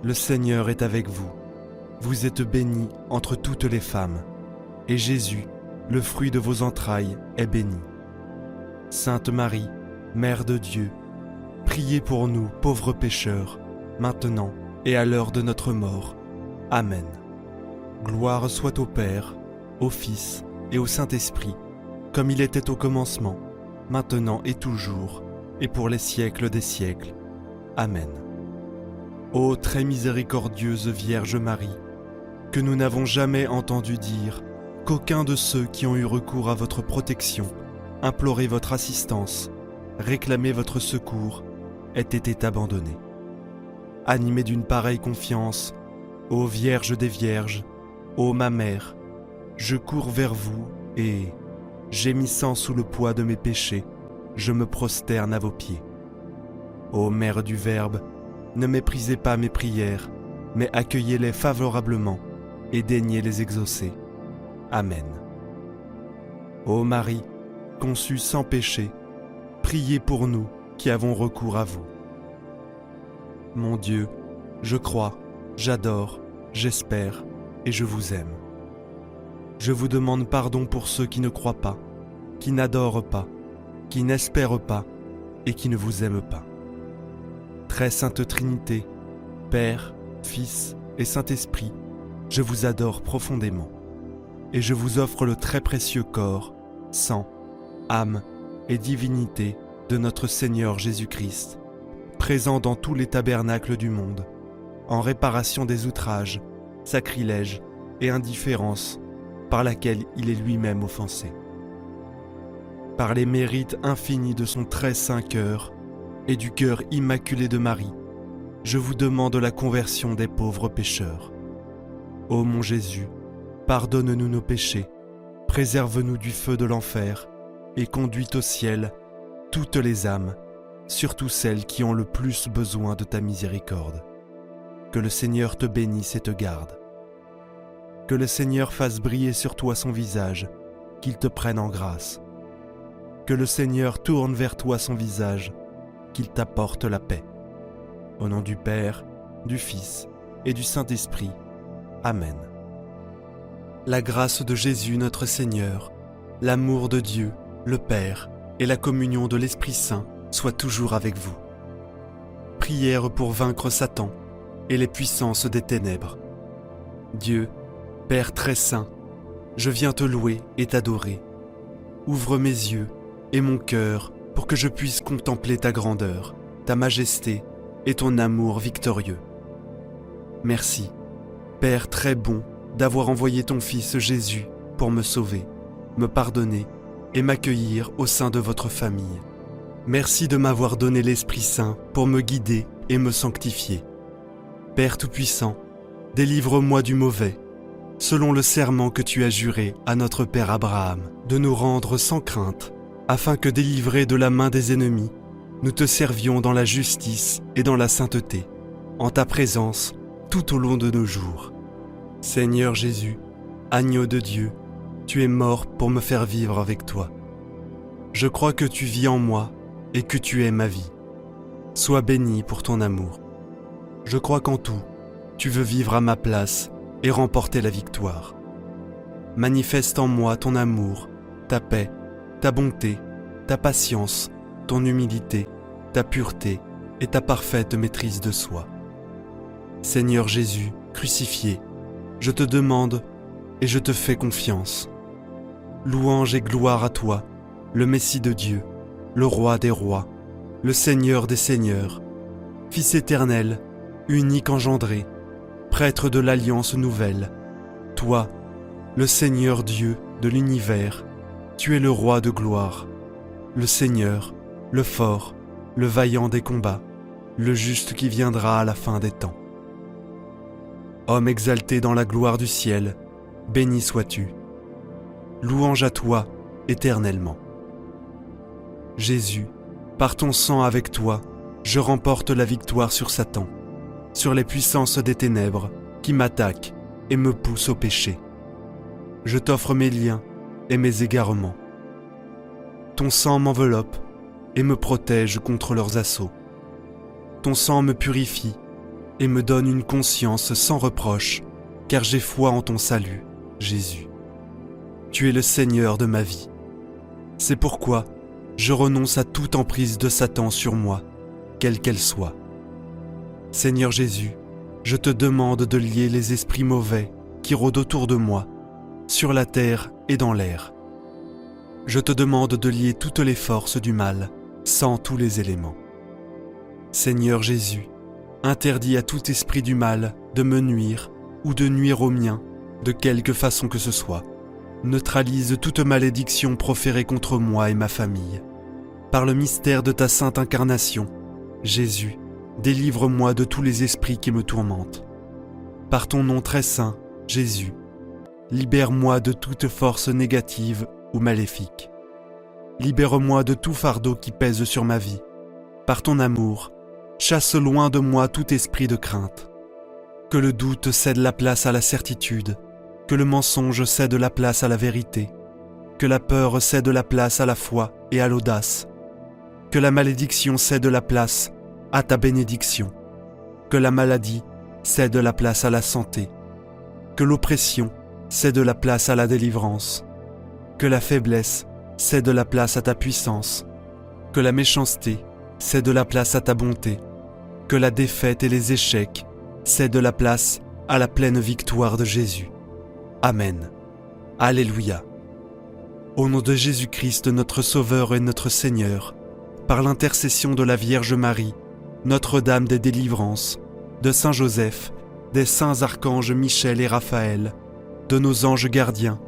Le Seigneur est avec vous. Vous êtes bénie entre toutes les femmes, et Jésus, le fruit de vos entrailles, est béni. Sainte Marie, Mère de Dieu, priez pour nous pauvres pécheurs, maintenant et à l'heure de notre mort. Amen. Gloire soit au Père, au Fils et au Saint-Esprit, comme il était au commencement, maintenant et toujours, et pour les siècles des siècles. Amen. Ô très miséricordieuse Vierge Marie, que nous n'avons jamais entendu dire qu'aucun de ceux qui ont eu recours à votre protection, imploré votre assistance, réclamé votre secours, ait été abandonné. Animée d'une pareille confiance, ô Vierge des Vierges, ô ma Mère, je cours vers vous et, gémissant sous le poids de mes péchés, je me prosterne à vos pieds. Ô Mère du Verbe, ne méprisez pas mes prières, mais accueillez-les favorablement et daignez les exaucer. Amen. Ô Marie, conçue sans péché, priez pour nous qui avons recours à vous. Mon Dieu, je crois, j'adore, j'espère et je vous aime. Je vous demande pardon pour ceux qui ne croient pas, qui n'adorent pas, qui n'espèrent pas et qui ne vous aiment pas. Très Sainte Trinité, Père, Fils et Saint-Esprit, je vous adore profondément et je vous offre le très précieux corps, sang, âme et divinité de notre Seigneur Jésus-Christ, présent dans tous les tabernacles du monde, en réparation des outrages, sacrilèges et indifférences par laquelle il est lui-même offensé. Par les mérites infinis de son très saint cœur et du cœur immaculé de Marie, je vous demande la conversion des pauvres pécheurs. Ô mon Jésus, pardonne-nous nos péchés, préserve-nous du feu de l'enfer et conduis au ciel toutes les âmes, surtout celles qui ont le plus besoin de ta miséricorde. Que le Seigneur te bénisse et te garde. Que le Seigneur fasse briller sur toi son visage, qu'il te prenne en grâce. Que le Seigneur tourne vers toi son visage, qu'il t'apporte la paix. Au nom du Père, du Fils et du Saint-Esprit. Amen. La grâce de Jésus notre Seigneur, l'amour de Dieu, le Père, et la communion de l'Esprit Saint soient toujours avec vous. Prière pour vaincre Satan et les puissances des ténèbres. Dieu, Père très saint, je viens te louer et t'adorer. Ouvre mes yeux et mon cœur pour que je puisse contempler ta grandeur, ta majesté et ton amour victorieux. Merci, Père très bon, d'avoir envoyé ton Fils Jésus pour me sauver, me pardonner et m'accueillir au sein de votre famille. Merci de m'avoir donné l'Esprit Saint pour me guider et me sanctifier. Père Tout-Puissant, délivre-moi du mauvais, selon le serment que tu as juré à notre Père Abraham, de nous rendre sans crainte, afin que, délivrés de la main des ennemis, nous te servions dans la justice et dans la sainteté, en ta présence tout au long de nos jours. Seigneur Jésus, agneau de Dieu, tu es mort pour me faire vivre avec toi. Je crois que tu vis en moi et que tu es ma vie. Sois béni pour ton amour. Je crois qu'en tout, tu veux vivre à ma place et remporter la victoire. Manifeste en moi ton amour, ta paix, ta bonté, ta patience, ton humilité, ta pureté et ta parfaite maîtrise de soi. Seigneur Jésus, crucifié, je te demande et je te fais confiance. Louange et gloire à toi, le Messie de Dieu, le Roi des rois, le Seigneur des seigneurs, Fils éternel, unique engendré, prêtre de l'Alliance nouvelle. Toi, le Seigneur Dieu de l'univers, tu es le Roi de gloire, le Seigneur, le fort, le vaillant des combats, le juste qui viendra à la fin des temps. Homme exalté dans la gloire du ciel, béni sois-tu. Louange à toi, éternellement. Jésus, par ton sang avec toi, je remporte la victoire sur Satan, sur les puissances des ténèbres qui m'attaquent et me poussent au péché. Je t'offre mes liens et mes égarements. Ton sang m'enveloppe et me protège contre leurs assauts. Ton sang me purifie et me donne une conscience sans reproche, car j'ai foi en ton salut, Jésus. Tu es le Seigneur de ma vie. C'est pourquoi je renonce à toute emprise de Satan sur moi, quelle qu'elle soit. Seigneur Jésus, je te demande de lier les esprits mauvais qui rôdent autour de moi, sur la terre et dans l'air. Je te demande de lier toutes les forces du mal, sans tous les éléments. Seigneur Jésus, interdis à tout esprit du mal de me nuire ou de nuire au mien, de quelque façon que ce soit. Neutralise toute malédiction proférée contre moi et ma famille. Par le mystère de ta sainte incarnation, Jésus, délivre-moi de tous les esprits qui me tourmentent. Par ton nom très saint, Jésus, libère-moi de toute force négative ou maléfique. Libère-moi de tout fardeau qui pèse sur ma vie. Par ton amour, chasse loin de moi tout esprit de crainte. Que le doute cède la place à la certitude, que le mensonge cède la place à la vérité, que la peur cède la place à la foi et à l'audace, que la malédiction cède la place à ta bénédiction, que la maladie cède la place à la santé, que l'oppression cède la place à la délivrance, que la faiblesse cède la place à ta puissance, que la méchanceté cède la place à ta bonté, que la défaite et les échecs cèdent la place à la pleine victoire de Jésus. Amen. Alléluia. Au nom de Jésus-Christ, notre Sauveur et notre Seigneur, par l'intercession de la Vierge Marie, Notre-Dame des délivrances, de Saint Joseph, des saints archanges Michel et Raphaël, de nos anges gardiens,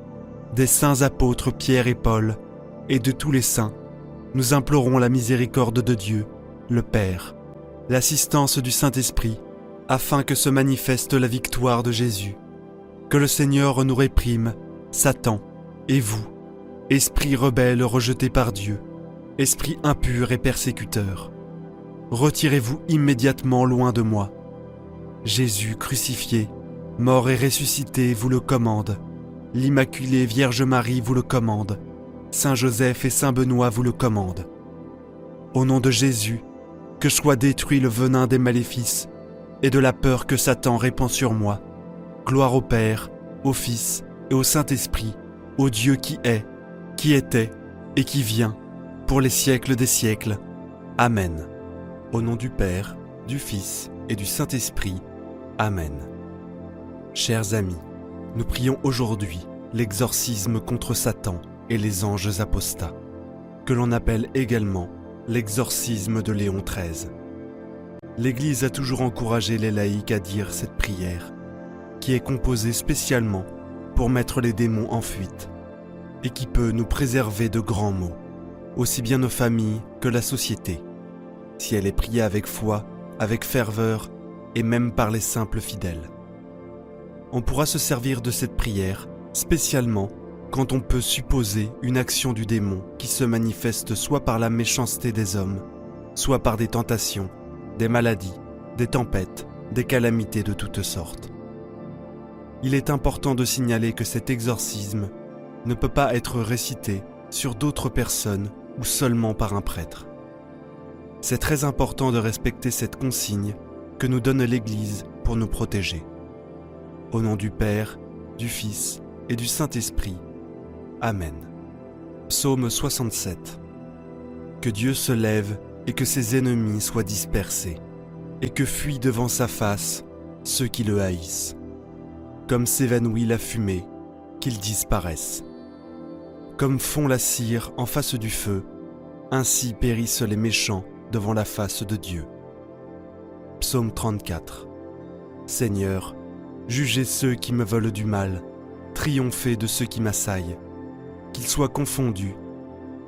des saints apôtres Pierre et Paul, et de tous les saints, nous implorons la miséricorde de Dieu, le Père, l'assistance du Saint-Esprit, afin que se manifeste la victoire de Jésus. Que le Seigneur nous réprime, Satan, et vous, esprits rebelles rejetés par Dieu, esprits impurs et persécuteurs. Retirez-vous immédiatement loin de moi. Jésus crucifié, mort et ressuscité vous le commande. L'Immaculée Vierge Marie vous le commande. Saint Joseph et Saint Benoît vous le commandent. Au nom de Jésus, que soit détruit le venin des maléfices et de la peur que Satan répand sur moi. Gloire au Père, au Fils et au Saint-Esprit, au Dieu qui est, qui était et qui vient, pour les siècles des siècles. Amen. Au nom du Père, du Fils et du Saint-Esprit. Amen. Chers amis, nous prions aujourd'hui l'exorcisme contre Satan et les anges apostats, que l'on appelle également l'exorcisme de Léon XIII. L'Église a toujours encouragé les laïcs à dire cette prière, qui est composée spécialement pour mettre les démons en fuite, et qui peut nous préserver de grands maux, aussi bien nos familles que la société, si elle est priée avec foi, avec ferveur, et même par les simples fidèles. On pourra se servir de cette prière, spécialement quand on peut supposer une action du démon qui se manifeste soit par la méchanceté des hommes, soit par des tentations, des maladies, des tempêtes, des calamités de toutes sortes. Il est important de signaler que cet exorcisme ne peut pas être récité sur d'autres personnes ou seulement par un prêtre. C'est très important de respecter cette consigne que nous donne l'Église pour nous protéger. Au nom du Père, du Fils et du Saint-Esprit. Amen. Psaume 67. Que Dieu se lève et que ses ennemis soient dispersés, et que fuient devant sa face ceux qui le haïssent. Comme s'évanouit la fumée, qu'ils disparaissent. Comme fond la cire en face du feu, ainsi périssent les méchants devant la face de Dieu. Psaume 34. Seigneur, jugez ceux qui me veulent du mal, triomphez de ceux qui m'assaillent, qu'ils soient confondus,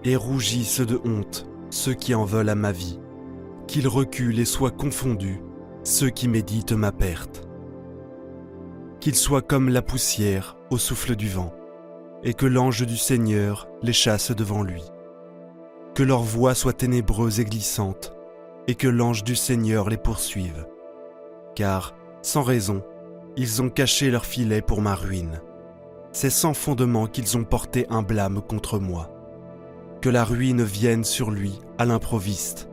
et rougissent de honte ceux qui en veulent à ma vie, qu'ils reculent et soient confondus ceux qui méditent ma perte. qu'ils soient comme la poussière au souffle du vent, et que l'ange du Seigneur les chasse devant lui. Que leur voie soit ténébreuse et glissante, et que l'ange du Seigneur les poursuive. Car, sans raison, ils ont caché leur filet pour ma ruine. C'est sans fondement qu'ils ont porté un blâme contre moi. Que la ruine vienne sur lui à l'improviste,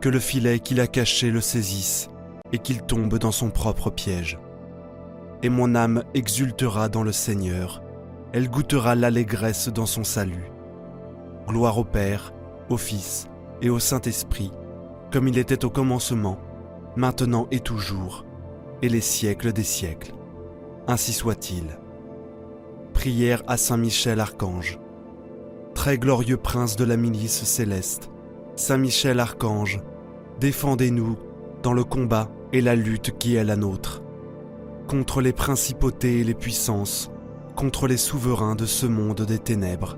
que le filet qu'il a caché le saisisse, et qu'il tombe dans son propre piège. Et mon âme exultera dans le Seigneur, elle goûtera l'allégresse dans son salut. Gloire au Père, au Fils et au Saint-Esprit, comme il était au commencement, maintenant et toujours, et les siècles des siècles. Ainsi soit-il. Prière à Saint Michel Archange. Très glorieux prince de la milice céleste, Saint Michel Archange, défendez-nous dans le combat et la lutte qui est la nôtre, contre les principautés et les puissances, contre les souverains de ce monde des ténèbres,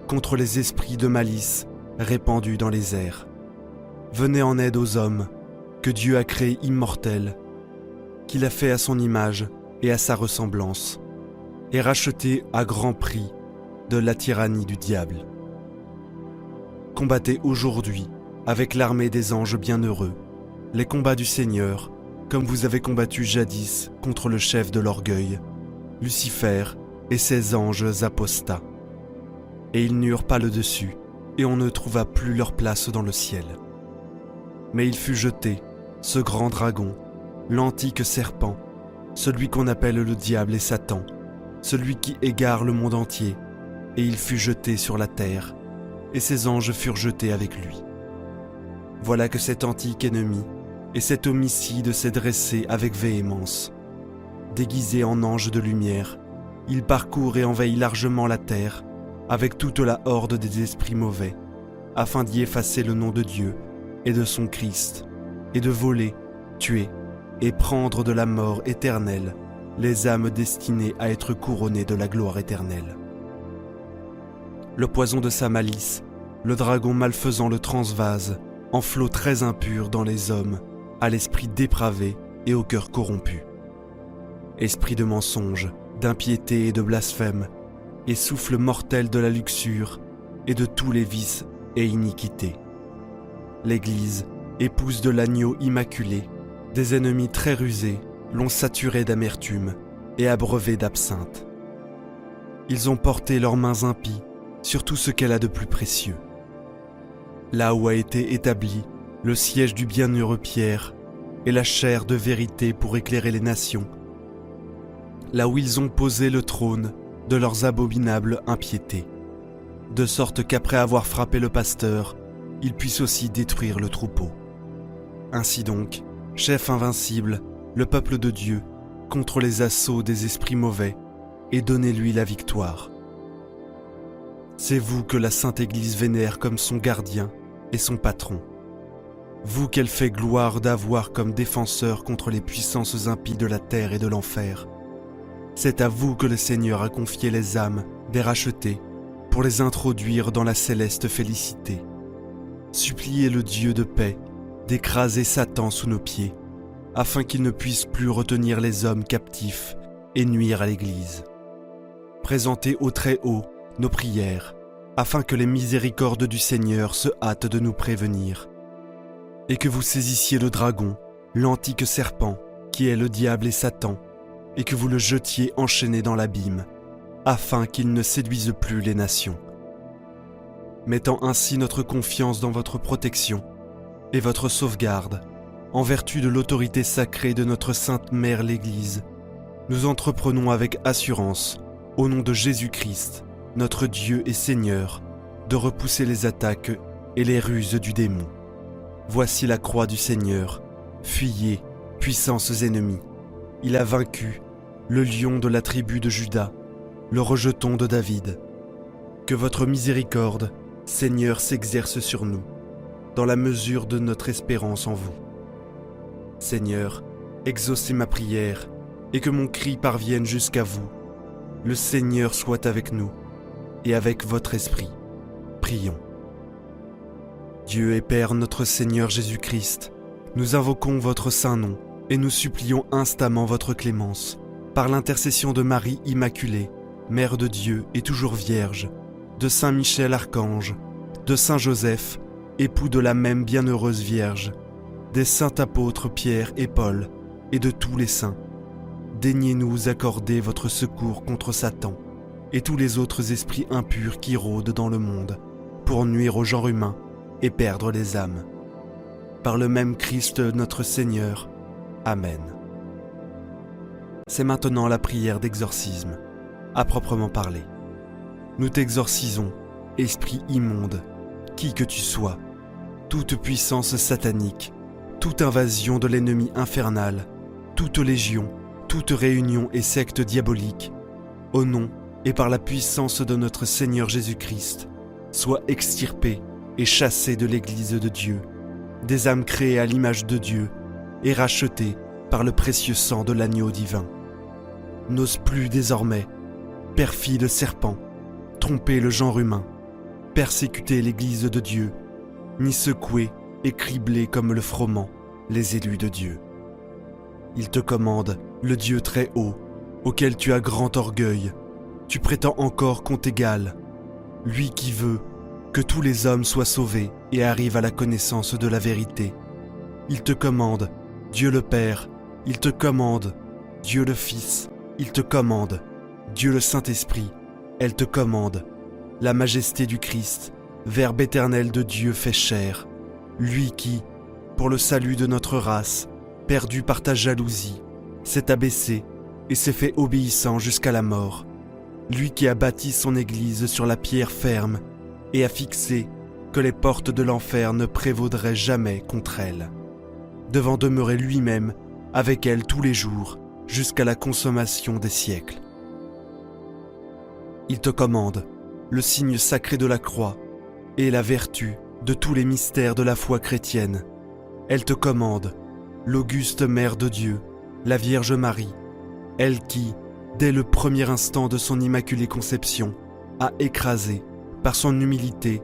contre les esprits de malice répandus dans les airs. Venez en aide aux hommes que Dieu a créés immortels, qu'il a fait à son image et à sa ressemblance, et rachetés à grand prix de la tyrannie du diable. Combattez aujourd'hui avec l'armée des anges bienheureux les combats du Seigneur, comme vous avez combattu jadis contre le chef de l'orgueil, Lucifer et ses anges apostats. Et ils n'eurent pas le dessus, et on ne trouva plus leur place dans le ciel. Mais il fut jeté, ce grand dragon, l'antique serpent, celui qu'on appelle le diable et Satan, celui qui égare le monde entier, et il fut jeté sur la terre, et ses anges furent jetés avec lui. Voilà que cet antique ennemi et cet homicide s'est dressé avec véhémence. Déguisé en ange de lumière, il parcourt et envahit largement la terre, avec toute la horde des esprits mauvais, afin d'y effacer le nom de Dieu et de son Christ, et de voler, tuer et prendre de la mort éternelle les âmes destinées à être couronnées de la gloire éternelle. Le poison de sa malice, le dragon malfaisant le transvase, en flot très impur dans les hommes, à l'esprit dépravé et au cœur corrompu. Esprit de mensonge, d'impiété et de blasphème, et souffle mortel de la luxure et de tous les vices et iniquités. L'Église, épouse de l'agneau immaculé, des ennemis très rusés, l'ont saturée d'amertume et abreuvée d'absinthe. Ils ont porté leurs mains impies sur tout ce qu'elle a de plus précieux. Là où a été établi le siège du bienheureux Pierre et la chaire de vérité pour éclairer les nations, là où ils ont posé le trône de leurs abominables impiétés, de sorte qu'après avoir frappé le pasteur, ils puissent aussi détruire le troupeau. Ainsi donc, chef invincible, le peuple de Dieu, contre les assauts des esprits mauvais, et donnez-lui la victoire. C'est vous que la Sainte Église vénère comme son gardien et son patron. Vous qu'elle fait gloire d'avoir comme défenseur contre les puissances impies de la terre et de l'enfer. C'est à vous que le Seigneur a confié les âmes des rachetés pour les introduire dans la céleste félicité. Suppliez le Dieu de paix d'écraser Satan sous nos pieds, afin qu'il ne puisse plus retenir les hommes captifs et nuire à l'Église. Présentez au Très-Haut nos prières, afin que les miséricordes du Seigneur se hâtent de nous prévenir, et que vous saisissiez le dragon, l'antique serpent, qui est le diable et Satan, et que vous le jetiez enchaîné dans l'abîme, afin qu'il ne séduise plus les nations. Mettant ainsi notre confiance dans votre protection et votre sauvegarde, en vertu de l'autorité sacrée de notre Sainte Mère l'Église, nous entreprenons avec assurance, au nom de Jésus-Christ, notre Dieu et Seigneur, de repousser les attaques et les ruses du démon. Voici la croix du Seigneur, fuyez, puissances ennemies. Il a vaincu le lion de la tribu de Juda, le rejeton de David. Que votre miséricorde, Seigneur, s'exerce sur nous, dans la mesure de notre espérance en vous. Seigneur, exaucez ma prière, et que mon cri parvienne jusqu'à vous. Le Seigneur soit avec nous, et avec votre esprit. Prions. Dieu et Père notre Seigneur Jésus-Christ, nous invoquons votre saint nom, et nous supplions instamment votre clémence. par l'intercession de Marie Immaculée, Mère de Dieu et toujours Vierge, de Saint Michel Archange, de Saint Joseph, époux de la même bienheureuse Vierge, des saints apôtres Pierre et Paul, et de tous les saints, daignez-nous accorder votre secours contre Satan et tous les autres esprits impurs qui rôdent dans le monde, pour nuire au genre humain et perdre les âmes. Par le même Christ notre Seigneur. Amen. C'est maintenant la prière d'exorcisme, à proprement parler. Nous t'exorcisons, esprit immonde, qui que tu sois, toute puissance satanique, toute invasion de l'ennemi infernal, toute légion, toute réunion et secte diabolique, au nom et par la puissance de notre Seigneur Jésus-Christ, sois extirpée et chassée de l'Église de Dieu, des âmes créées à l'image de Dieu et rachetées par le précieux sang de l'agneau divin. N'ose plus désormais, perfide serpent, tromper le genre humain, persécuter l'Église de Dieu, ni secouer et cribler comme le froment les élus de Dieu. Il te commande, le Dieu très haut, auquel tu as grand orgueil, tu prétends encore qu'on t'égale, lui qui veut que tous les hommes soient sauvés et arrivent à la connaissance de la vérité. Il te commande, Dieu le Père, il te commande, Dieu le Fils, il te commande, Dieu le Saint-Esprit, elle te commande, la majesté du Christ, Verbe éternel de Dieu fait chair, lui qui, pour le salut de notre race, perdu par ta jalousie, s'est abaissé et s'est fait obéissant jusqu'à la mort, lui qui a bâti son Église sur la pierre ferme et a fixé que les portes de l'enfer ne prévaudraient jamais contre elle, devant demeurer lui-même avec elle tous les jours jusqu'à la consommation des siècles. Il te commande le signe sacré de la croix et la vertu de tous les mystères de la foi chrétienne. Elle te commande l'auguste Mère de Dieu, la Vierge Marie, elle qui, dès le premier instant de son immaculée conception, a écrasé, par son humilité,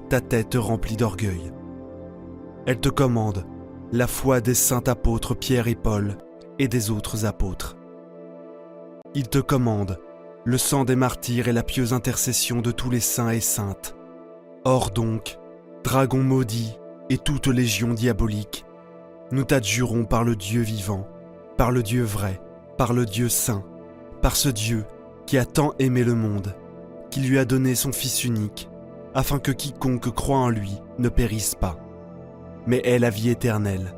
ta tête remplie d'orgueil. Elle te commande la foi des saints apôtres Pierre et Paul et des autres apôtres. Il te commande le sang des martyrs et la pieuse intercession de tous les saints et saintes. Or donc, dragon maudit et toute légion diabolique, nous t'adjurons par le Dieu vivant, par le Dieu vrai, par le Dieu saint, par ce Dieu qui a tant aimé le monde, qui lui a donné son Fils unique, afin que quiconque croit en lui ne périsse pas, mais ait la vie éternelle.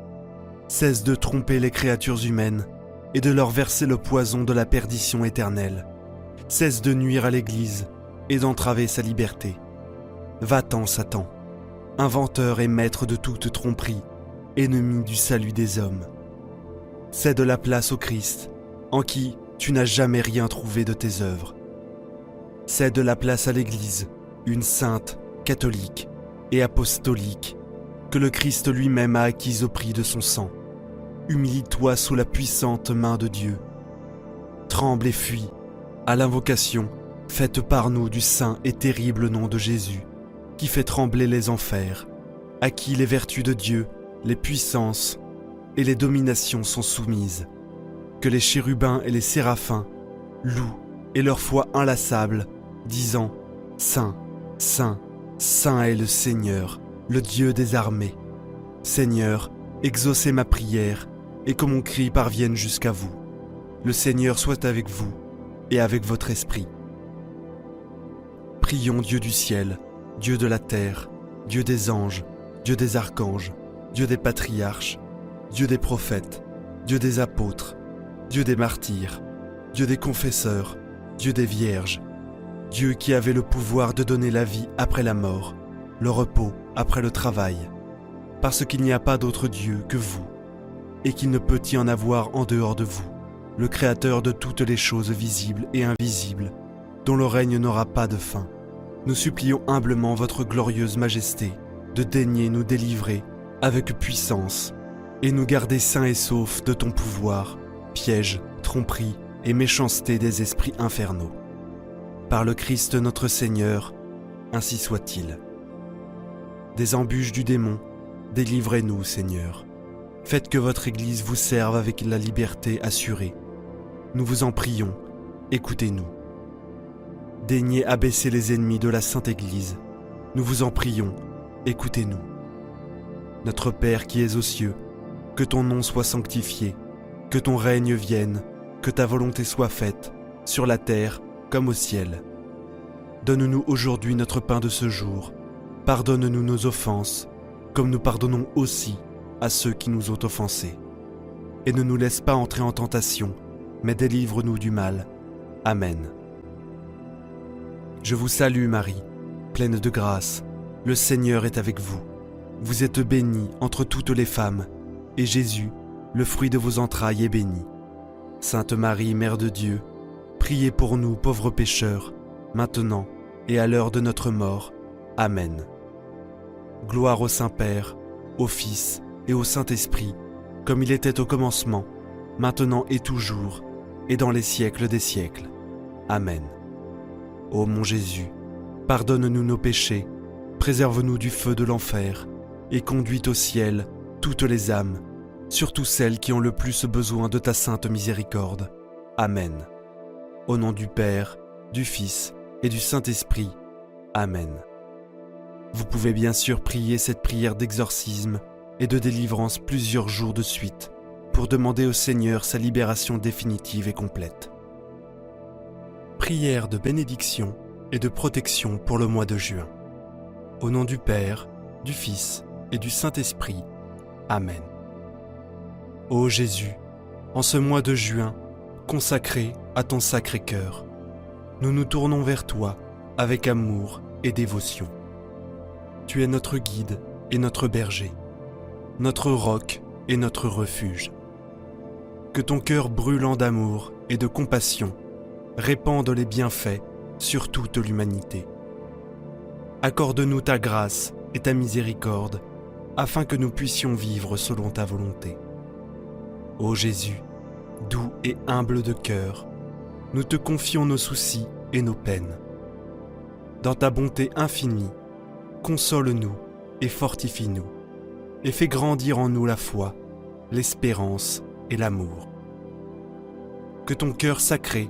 Cesse de tromper les créatures humaines et de leur verser le poison de la perdition éternelle. Cesse de nuire à l'Église et d'entraver sa liberté. Va-t'en, Satan, inventeur et maître de toute tromperie, ennemi du salut des hommes. Cède la place au Christ, en qui tu n'as jamais rien trouvé de tes œuvres. Cède la place à l'Église, une sainte, catholique et apostolique, que le Christ lui-même a acquise au prix de son sang. Humilie-toi sous la puissante main de Dieu. Tremble et fuis, à l'invocation faite par nous du saint et terrible nom de Jésus, qui fait trembler les enfers, à qui les vertus de Dieu, les puissances et les dominations sont soumises, que les chérubins et les séraphins louent et leur foi inlassable, disant « Saint, Saint, Saint est le Seigneur, le Dieu des armées. Seigneur, exaucez ma prière et que mon cri parvienne jusqu'à vous. Le Seigneur soit avec vous et avec votre esprit. » Prions Dieu du ciel, Dieu de la terre, Dieu des anges, Dieu des archanges, Dieu des patriarches, Dieu des prophètes, Dieu des apôtres, Dieu des martyrs, Dieu des confesseurs, Dieu des vierges, Dieu qui avait le pouvoir de donner la vie après la mort, le repos après le travail, parce qu'il n'y a pas d'autre Dieu que vous, et qu'il ne peut y en avoir en dehors de vous, le Créateur de toutes les choses visibles et invisibles, dont le règne n'aura pas de fin. Nous supplions humblement votre glorieuse majesté de daigner nous délivrer avec puissance et nous garder sains et saufs de ton pouvoir, piège, tromperie et méchanceté des esprits infernaux. Par le Christ notre Seigneur, ainsi soit-il. Des embûches du démon, délivrez-nous, Seigneur. Faites que votre Église vous serve avec la liberté assurée. nous vous en prions, écoutez-nous. Daignez abaisser les ennemis de la Sainte Église, nous vous en prions, écoutez-nous. Notre Père qui es aux cieux, que ton nom soit sanctifié, que ton règne vienne, que ta volonté soit faite, sur la terre comme au ciel. Donne-nous aujourd'hui notre pain de ce jour. Pardonne-nous nos offenses, comme nous pardonnons aussi à ceux qui nous ont offensés. Et ne nous laisse pas entrer en tentation, mais délivre-nous du mal. Amen. Je vous salue Marie, pleine de grâce, le Seigneur est avec vous. Vous êtes bénie entre toutes les femmes, et Jésus, le fruit de vos entrailles, est béni. Sainte Marie, Mère de Dieu, priez pour nous pauvres pécheurs, maintenant et à l'heure de notre mort. Amen. Gloire au Saint-Père, au Fils et au Saint-Esprit, comme il était au commencement, maintenant et toujours, et dans les siècles des siècles. Amen. Ô mon Jésus, pardonne-nous nos péchés, préserve-nous du feu de l'enfer, et conduis au ciel toutes les âmes, surtout celles qui ont le plus besoin de ta sainte miséricorde. Amen. Au nom du Père, du Fils et du Saint-Esprit. Amen. Vous pouvez bien sûr prier cette prière d'exorcisme et de délivrance plusieurs jours de suite pour demander au Seigneur sa libération définitive et complète. Prière de bénédiction et de protection pour le mois de juin. Au nom du Père, du Fils et du Saint-Esprit. Amen. Ô Jésus, en ce mois de juin, consacré à ton Sacré-Cœur, nous nous tournons vers toi avec amour et dévotion. Tu es notre guide et notre berger, notre roc et notre refuge. Que ton cœur brûlant d'amour et de compassion répande les bienfaits sur toute l'humanité. Accorde-nous ta grâce et ta miséricorde, afin que nous puissions vivre selon ta volonté. Ô Jésus, doux et humble de cœur, nous te confions nos soucis et nos peines. Dans ta bonté infinie, console-nous et fortifie-nous, et fais grandir en nous la foi, l'espérance et l'amour. Que ton cœur sacré,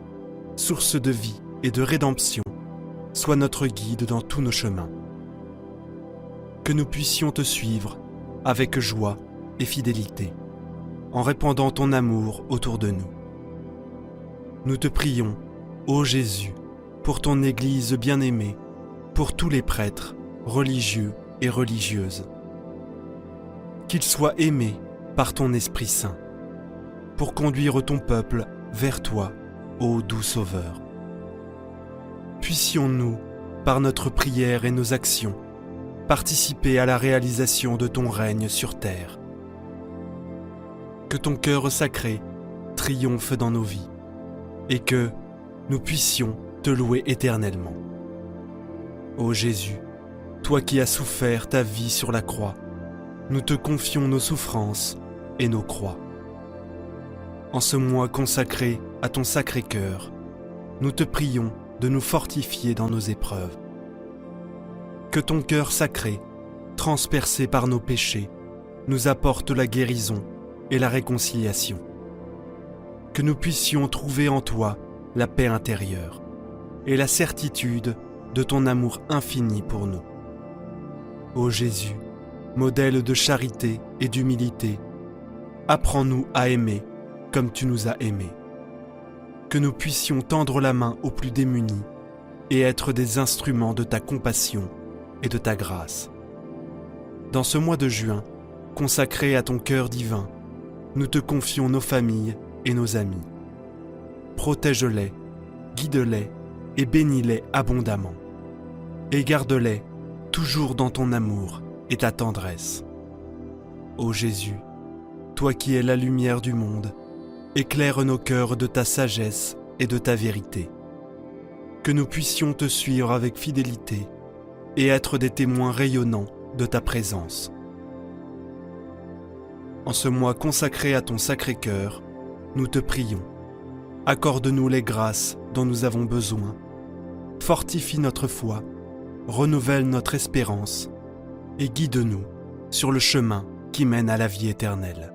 source de vie et de rédemption, soit notre guide dans tous nos chemins. Que nous puissions te suivre avec joie et fidélité, en répandant ton amour autour de nous. Nous te prions, ô Jésus, pour ton Église bien-aimée, pour tous les prêtres, religieux et religieuses. Qu'ils soient aimés par ton Esprit Saint, pour conduire ton peuple vers toi, ô doux Sauveur. Puissions-nous, par notre prière et nos actions, participer à la réalisation de ton règne sur terre. Que ton cœur sacré triomphe dans nos vies, et que nous puissions te louer éternellement. Ô Jésus, toi qui as souffert ta vie sur la croix, nous te confions nos souffrances et nos croix. En ce mois consacré à ton Sacré-Cœur, nous te prions de nous fortifier dans nos épreuves. Que ton cœur sacré, transpercé par nos péchés, nous apporte la guérison et la réconciliation. Que nous puissions trouver en toi la paix intérieure et la certitude de ton amour infini pour nous. Ô Jésus, modèle de charité et d'humilité, apprends-nous à aimer comme tu nous as aimés. Que nous puissions tendre la main aux plus démunis et être des instruments de ta compassion et de ta grâce. Dans ce mois de juin, consacré à ton cœur divin, nous te confions nos familles et nos amis. Protège-les, guide-les et bénis-les abondamment. Et garde-les toujours dans ton amour et ta tendresse. Ô Jésus, toi qui es la lumière du monde, éclaire nos cœurs de ta sagesse et de ta vérité. Que nous puissions te suivre avec fidélité et être des témoins rayonnants de ta présence. En ce mois consacré à ton Sacré-Cœur, nous te prions. Accorde-nous les grâces dont nous avons besoin. Fortifie notre foi, renouvelle notre espérance et guide-nous sur le chemin qui mène à la vie éternelle.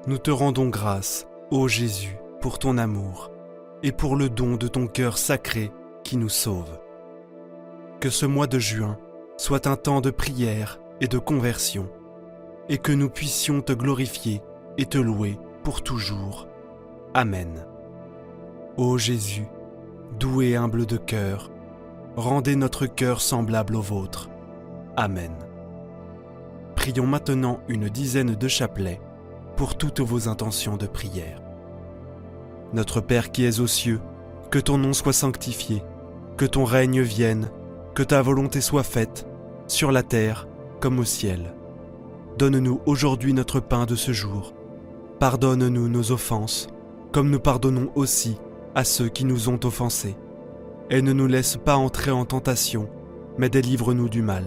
Nous te rendons grâce, ô Jésus, pour ton amour et pour le don de ton cœur sacré qui nous sauve. Que ce mois de juin soit un temps de prière et de conversion, et que nous puissions te glorifier et te louer pour toujours. Amen. Ô Jésus, doux et humble de cœur, rendez notre cœur semblable au vôtre. Amen. Prions maintenant une dizaine de chapelets pour toutes vos intentions de prière. Notre Père qui es aux cieux, que ton nom soit sanctifié, que ton règne vienne, que ta volonté soit faite, sur la terre comme au ciel. Donne-nous aujourd'hui notre pain de ce jour. Pardonne-nous nos offenses, comme nous pardonnons aussi à ceux qui nous ont offensés. Et ne nous laisse pas entrer en tentation, mais délivre-nous du mal.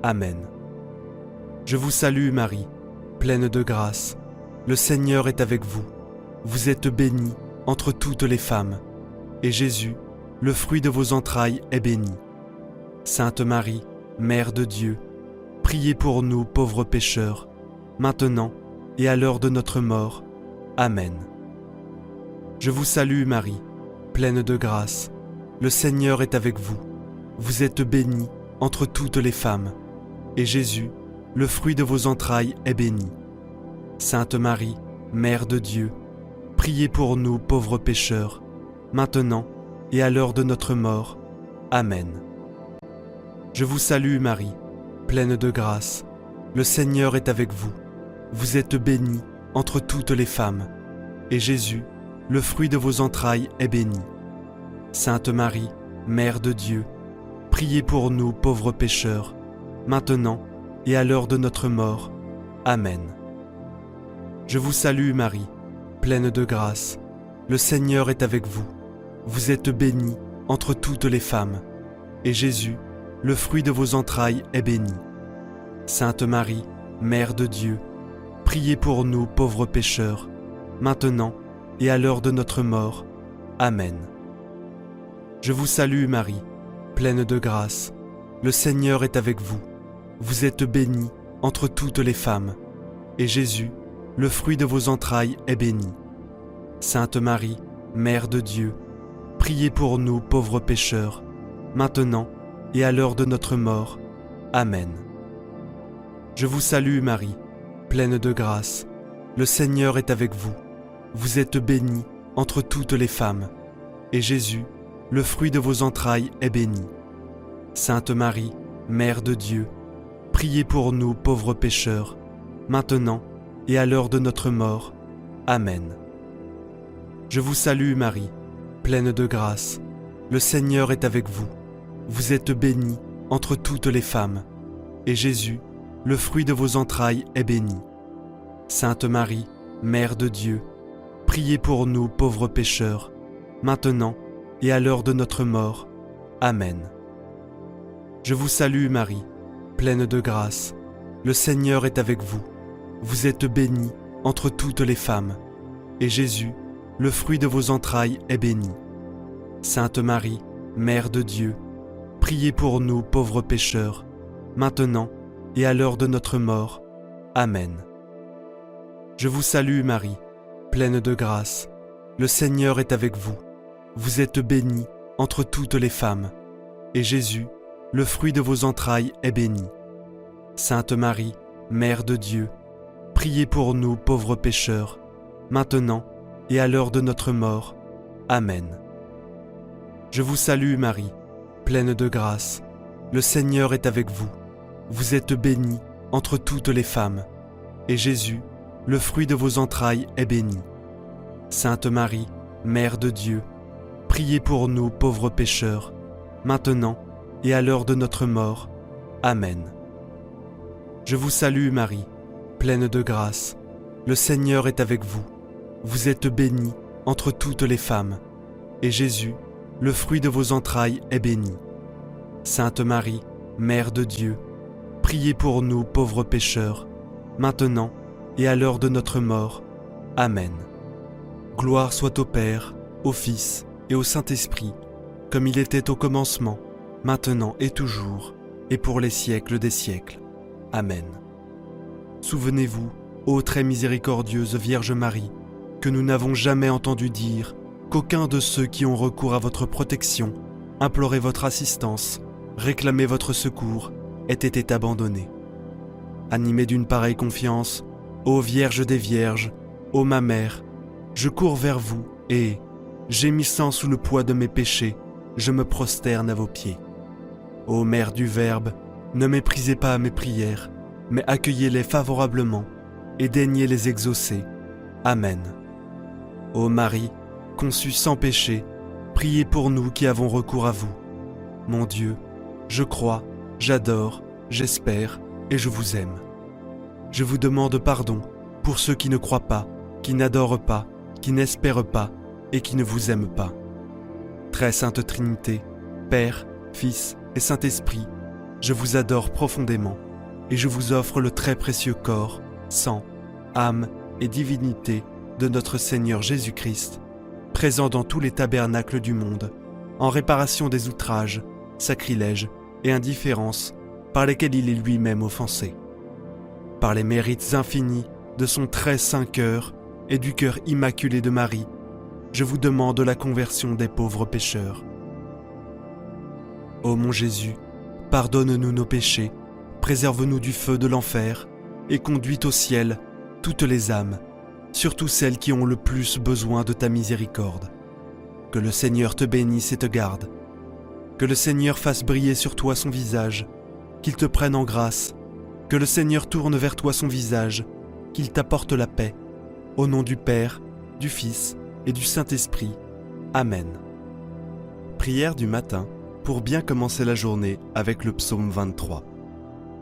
Amen. Je vous salue Marie, pleine de grâce. Le Seigneur est avec vous. Vous êtes bénie entre toutes les femmes, et Jésus, le fruit de vos entrailles, est béni. Sainte Marie, Mère de Dieu, priez pour nous pauvres pécheurs, maintenant et à l'heure de notre mort. Amen. Je vous salue Marie, pleine de grâce. Le Seigneur est avec vous. Vous êtes bénie entre toutes les femmes, et Jésus, le fruit de vos entrailles, est béni. Sainte Marie, Mère de Dieu, priez pour nous pauvres pécheurs, maintenant et à l'heure de notre mort. Amen. Je vous salue Marie, pleine de grâce. Le Seigneur est avec vous. Vous êtes bénie entre toutes les femmes, et Jésus, le fruit de vos entrailles, est béni. Sainte Marie, Mère de Dieu, priez pour nous pauvres pécheurs, maintenant et à l'heure de notre mort. Amen. Je vous salue Marie, pleine de grâce. Le Seigneur est avec vous. Vous êtes bénie entre toutes les femmes, et Jésus, le fruit de vos entrailles, est béni. Sainte Marie, Mère de Dieu, priez pour nous pauvres pécheurs, maintenant et à l'heure de notre mort. Amen. Je vous salue Marie, pleine de grâce. Le Seigneur est avec vous. Vous êtes bénie entre toutes les femmes, et Jésus, le fruit de vos entrailles, est béni. Sainte Marie, Mère de Dieu, priez pour nous pauvres pécheurs, maintenant et à l'heure de notre mort. Amen. Je vous salue Marie, pleine de grâce. Le Seigneur est avec vous. Vous êtes bénie entre toutes les femmes, et Jésus, le fruit de vos entrailles, est béni. Sainte Marie, Mère de Dieu, priez pour nous pauvres pécheurs, maintenant et à l'heure de notre mort. Amen. Je vous salue Marie, pleine de grâce. Le Seigneur est avec vous. Vous êtes bénie entre toutes les femmes, et Jésus, le fruit de vos entrailles, est béni. Sainte Marie, Mère de Dieu, priez pour nous pauvres pécheurs, maintenant et à l'heure de notre mort. Amen. Je vous salue Marie, pleine de grâce. Le Seigneur est avec vous. Vous êtes bénie entre toutes les femmes, et Jésus, le fruit de vos entrailles, est béni. Sainte Marie, Mère de Dieu, priez pour nous pauvres pécheurs, maintenant et à l'heure de notre mort. Amen. Je vous salue Marie, pleine de grâce. Le Seigneur est avec vous. Vous êtes bénie entre toutes les femmes, et Jésus, le fruit de vos entrailles, est béni. Sainte Marie, Mère de Dieu, priez pour nous pauvres pécheurs, maintenant et à l'heure de notre mort. Amen. Je vous salue Marie, pleine de grâce. Le Seigneur est avec vous. Vous êtes bénie entre toutes les femmes, et Jésus, le fruit de vos entrailles, est béni. Sainte Marie, Mère de Dieu, priez pour nous pauvres pécheurs, maintenant et à l'heure de notre mort. Amen. Je vous salue Marie, pleine de grâce. Le Seigneur est avec vous. Vous êtes bénie entre toutes les femmes, et Jésus, le fruit de vos entrailles, est béni. Sainte Marie, Mère de Dieu, priez pour nous pauvres pécheurs, maintenant et à l'heure de notre mort. Amen. Gloire soit au Père, au Fils et au Saint-Esprit, comme il était au commencement, maintenant et toujours, et pour les siècles des siècles. Amen. Souvenez-vous, ô très miséricordieuse Vierge Marie, que nous n'avons jamais entendu dire qu'aucun de ceux qui ont recours à votre protection, imploré votre assistance, réclamé votre secours, ait été abandonné. Animé d'une pareille confiance, ô Vierge des Vierges, ô ma mère, je cours vers vous et, gémissant sous le poids de mes péchés, je me prosterne à vos pieds. Ô Mère du Verbe, ne méprisez pas mes prières, mais accueillez-les favorablement et daignez les exaucer. Amen. Ô Marie, conçue sans péché, priez pour nous qui avons recours à vous. Mon Dieu, je crois, j'adore, j'espère et je vous aime. Je vous demande pardon pour ceux qui ne croient pas, qui n'adorent pas, qui n'espèrent pas et qui ne vous aiment pas. Très Sainte Trinité, Père, Fils et Saint-Esprit, je vous adore profondément et je vous offre le très précieux corps, sang, âme et divinité de notre Seigneur Jésus-Christ, présent dans tous les tabernacles du monde, en réparation des outrages, sacrilèges et indifférences par lesquels il est lui-même offensé. Par les mérites infinis de son très saint cœur et du cœur immaculé de Marie, je vous demande la conversion des pauvres pécheurs. Ô mon Jésus, pardonne-nous nos péchés, préserve-nous du feu de l'enfer et conduis au ciel toutes les âmes, surtout celles qui ont le plus besoin de ta miséricorde. Que le Seigneur te bénisse et te garde. Que le Seigneur fasse briller sur toi son visage, qu'il te prenne en grâce. Que le Seigneur tourne vers toi son visage, qu'il t'apporte la paix. Au nom du Père, du Fils et du Saint-Esprit. Amen. Prière du matin pour bien commencer la journée avec le psaume 23.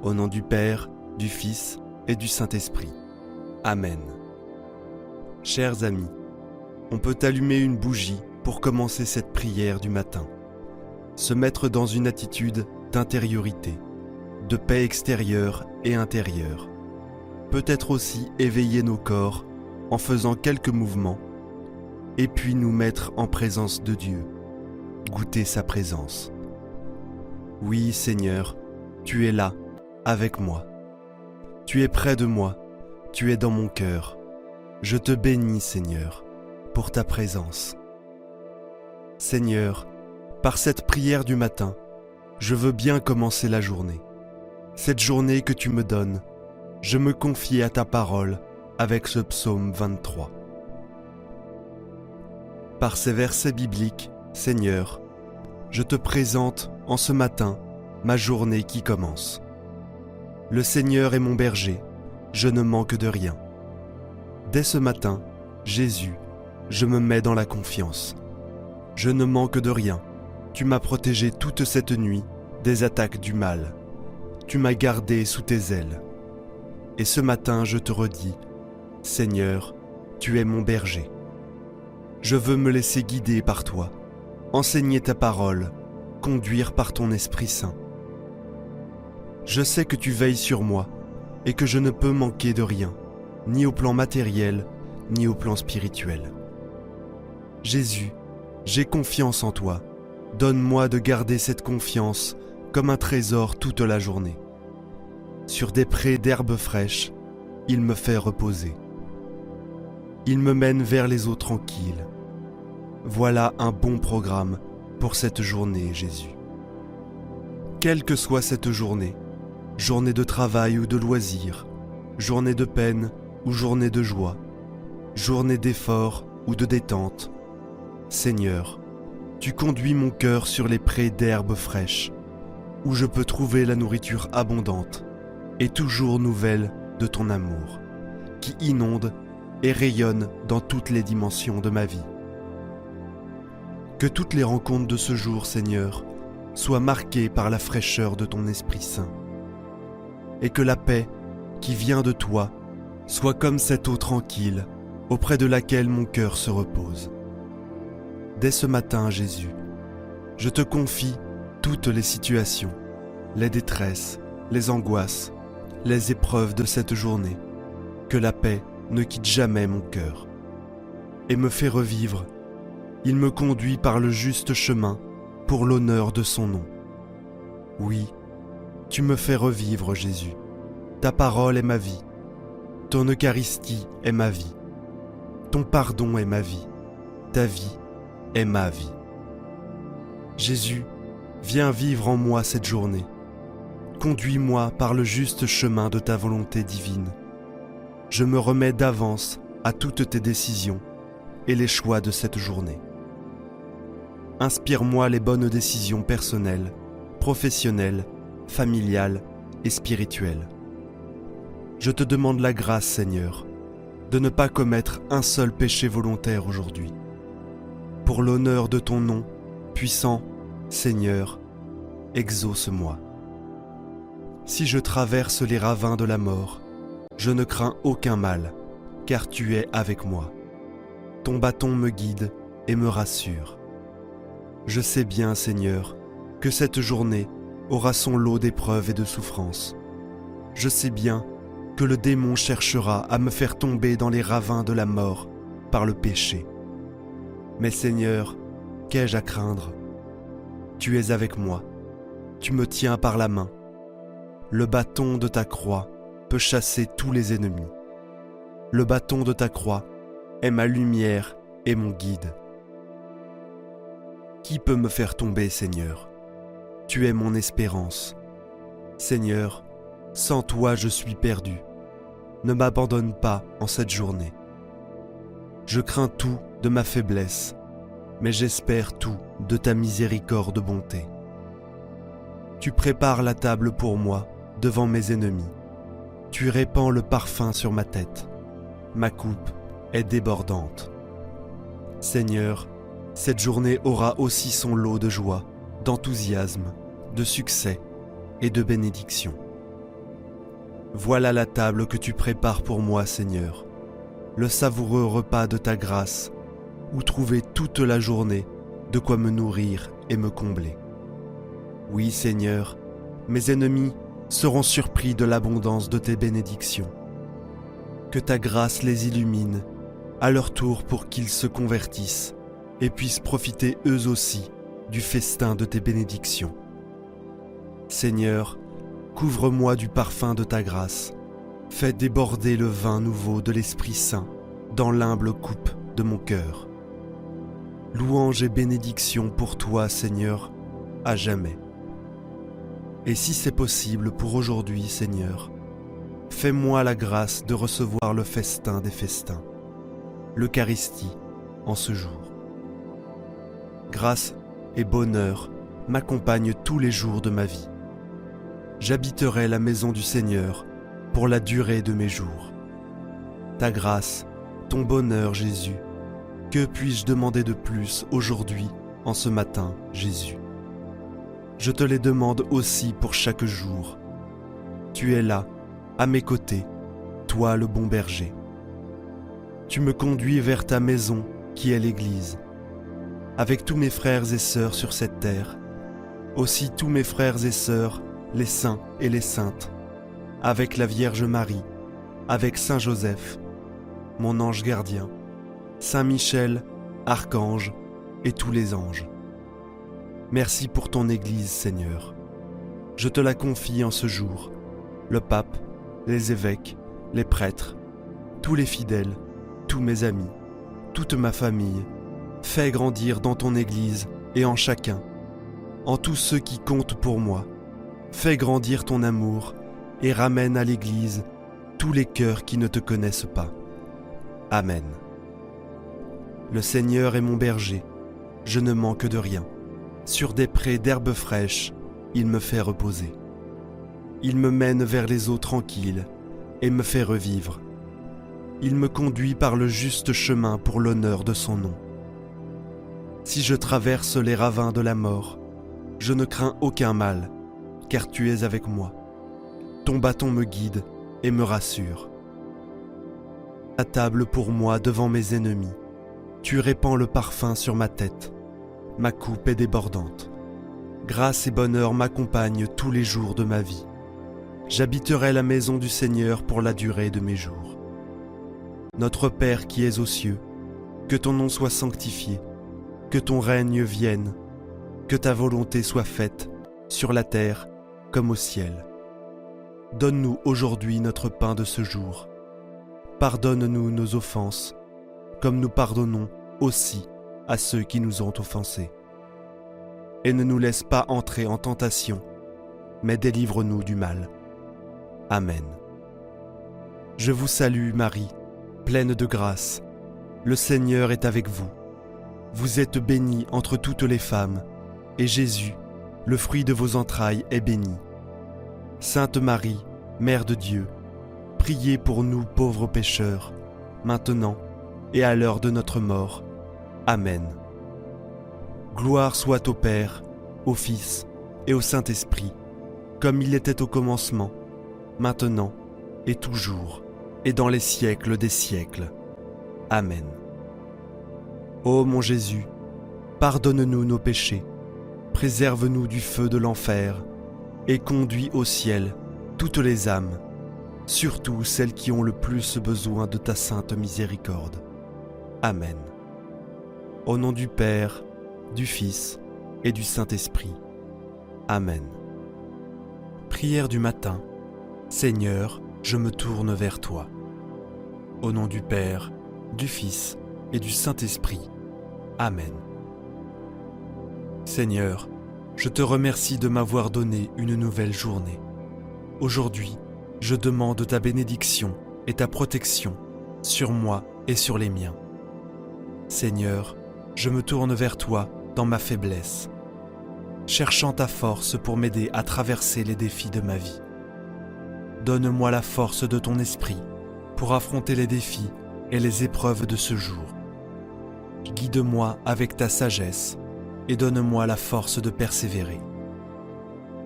Au nom du Père, du Fils et du Saint-Esprit. Amen. Chers amis, on peut allumer une bougie pour commencer cette prière du matin. Se mettre dans une attitude d'intériorité, de paix extérieure et intérieure. Peut-être aussi éveiller nos corps en faisant quelques mouvements et puis nous mettre en présence de Dieu, goûter sa présence. Oui, Seigneur, tu es là, avec moi. Tu es près de moi, tu es dans mon cœur. Je te bénis, Seigneur, pour ta présence. Seigneur, par cette prière du matin, je veux bien commencer la journée. Cette journée que tu me donnes, je me confie à ta parole avec ce psaume 23. Par ces versets bibliques, Seigneur, je te présente en ce matin ma journée qui commence. Le Seigneur est mon berger, je ne manque de rien. Dès ce matin, Jésus, je me mets dans la confiance. Je ne manque de rien. Tu m'as protégé toute cette nuit des attaques du mal. Tu m'as gardé sous tes ailes. Et ce matin, je te redis, Seigneur, tu es mon berger. Je veux me laisser guider par toi, enseigner ta parole, conduire par ton Esprit Saint. Je sais que tu veilles sur moi et que je ne peux manquer de rien, ni au plan matériel, ni au plan spirituel. Jésus, j'ai confiance en toi. Donne-moi de garder cette confiance comme un trésor toute la journée. Sur des prés d'herbes fraîches, il me fait reposer. Il me mène vers les eaux tranquilles. Voilà un bon programme pour cette journée, Jésus. Quelle que soit cette journée, journée de travail ou de loisir, journée de peine ou journée de joie, journée d'effort ou de détente, Seigneur, tu conduis mon cœur sur les prés d'herbes fraîches, où je peux trouver la nourriture abondante et toujours nouvelle de ton amour, qui inonde et rayonne dans toutes les dimensions de ma vie. Que toutes les rencontres de ce jour, Seigneur, soient marquées par la fraîcheur de ton Esprit Saint, et que la paix qui vient de toi soit comme cette eau tranquille auprès de laquelle mon cœur se repose. Dès ce matin, Jésus, je te confie toutes les situations, les détresses, les angoisses, les épreuves de cette journée. Que la paix ne quitte jamais mon cœur et me fait revivre. Il me conduit par le juste chemin pour l'honneur de son nom. Oui, tu me fais revivre, Jésus. Ta parole est ma vie. Ton Eucharistie est ma vie. Ton pardon est ma vie, ta vie est ma vie. Jésus, viens vivre en moi cette journée. Conduis-moi par le juste chemin de ta volonté divine. Je me remets d'avance à toutes tes décisions et les choix de cette journée. Inspire-moi les bonnes décisions personnelles, professionnelles, familiales et spirituelles. Je te demande la grâce, Seigneur, de ne pas commettre un seul péché volontaire aujourd'hui. Pour l'honneur de ton nom, puissant Seigneur, exauce-moi. Si je traverse les ravins de la mort, je ne crains aucun mal, car tu es avec moi. Ton bâton me guide et me rassure. Je sais bien, Seigneur, que cette journée aura son lot d'épreuves et de souffrances. Je sais bien que le démon cherchera à me faire tomber dans les ravins de la mort par le péché. Mais Seigneur, qu'ai-je à craindre ? Tu es avec moi, tu me tiens par la main. Le bâton de ta croix peut chasser tous les ennemis. Le bâton de ta croix est ma lumière et mon guide. Qui peut me faire tomber, Seigneur ? Tu es mon espérance. Seigneur, sans toi je suis perdu. Ne m'abandonne pas en cette journée. Je crains tout de ma faiblesse, mais j'espère tout de ta miséricorde bonté. Tu prépares la table pour moi devant mes ennemis. Tu répands le parfum sur ma tête. Ma coupe est débordante. Seigneur, cette journée aura aussi son lot de joie, d'enthousiasme, de succès et de bénédiction. Voilà la table que tu prépares pour moi, Seigneur, le savoureux repas de ta grâce, où trouver toute la journée de quoi me nourrir et me combler. Oui, Seigneur, mes ennemis seront surpris de l'abondance de tes bénédictions. Que ta grâce les illumine, à leur tour pour qu'ils se convertissent et puissent profiter eux aussi du festin de tes bénédictions. Seigneur, couvre-moi du parfum de ta grâce, fais déborder le vin nouveau de l'Esprit Saint dans l'humble coupe de mon cœur. Louange et bénédiction pour toi, Seigneur, à jamais. Et si c'est possible pour aujourd'hui, Seigneur, fais-moi la grâce de recevoir le festin des festins, l'Eucharistie en ce jour. Grâce et bonheur m'accompagnent tous les jours de ma vie. J'habiterai la maison du Seigneur pour la durée de mes jours. Ta grâce, ton bonheur, Jésus, que puis-je demander de plus aujourd'hui, en ce matin, Jésus ? Je te les demande aussi pour chaque jour. Tu es là, à mes côtés, toi le bon berger. Tu me conduis vers ta maison qui est l'Église. Avec tous mes frères et sœurs sur cette terre, aussi tous mes frères et sœurs, les saints et les saintes, avec la Vierge Marie, avec Saint Joseph, mon ange gardien, Saint Michel, archange et tous les anges. Merci pour ton Église, Seigneur. Je te la confie en ce jour, le pape, les évêques, les prêtres, tous les fidèles, tous mes amis, toute ma famille. Fais grandir dans ton Église et en chacun, en tous ceux qui comptent pour moi. Fais grandir ton amour et ramène à l'Église tous les cœurs qui ne te connaissent pas. Amen. Le Seigneur est mon berger, je ne manque de rien. Sur des prés d'herbes fraîches, il me fait reposer. Il me mène vers les eaux tranquilles et me fait revivre. Il me conduit par le juste chemin pour l'honneur de son nom. Si je traverse les ravins de la mort, je ne crains aucun mal, car tu es avec moi. Ton bâton me guide et me rassure. À table pour moi devant mes ennemis, tu répands le parfum sur ma tête. Ma coupe est débordante. Grâce et bonheur m'accompagnent tous les jours de ma vie. J'habiterai la maison du Seigneur pour la durée de mes jours. Notre Père qui es aux cieux, que ton nom soit sanctifié, que ton règne vienne, que ta volonté soit faite, sur la terre comme au ciel. Donne-nous aujourd'hui notre pain de ce jour. Pardonne-nous nos offenses, comme nous pardonnons aussi à ceux qui nous ont offensés. Et ne nous laisse pas entrer en tentation, mais délivre-nous du mal. Amen. Je vous salue Marie, pleine de grâce. Le Seigneur est avec vous. Vous êtes bénie entre toutes les femmes, et Jésus, le fruit de vos entrailles, est béni. Sainte Marie, Mère de Dieu, priez pour nous pauvres pécheurs, maintenant et à l'heure de notre mort. Amen. Gloire soit au Père, au Fils et au Saint-Esprit, comme il était au commencement, maintenant et toujours, et dans les siècles des siècles. Amen. Ô mon Jésus, pardonne-nous nos péchés, préserve-nous du feu de l'enfer, et conduis au ciel toutes les âmes, surtout celles qui ont le plus besoin de ta sainte miséricorde. Amen. Au nom du Père, du Fils et du Saint-Esprit. Amen. Prière du matin. Seigneur, je me tourne vers toi. Au nom du Père, du Fils et du Saint-Esprit. Amen. Seigneur, je te remercie de m'avoir donné une nouvelle journée. Aujourd'hui, je demande ta bénédiction et ta protection sur moi et sur les miens. Seigneur, je me tourne vers toi dans ma faiblesse, cherchant ta force pour m'aider à traverser les défis de ma vie. Donne-moi la force de ton esprit pour affronter les défis et les épreuves de ce jour. Guide-moi avec ta sagesse et donne-moi la force de persévérer.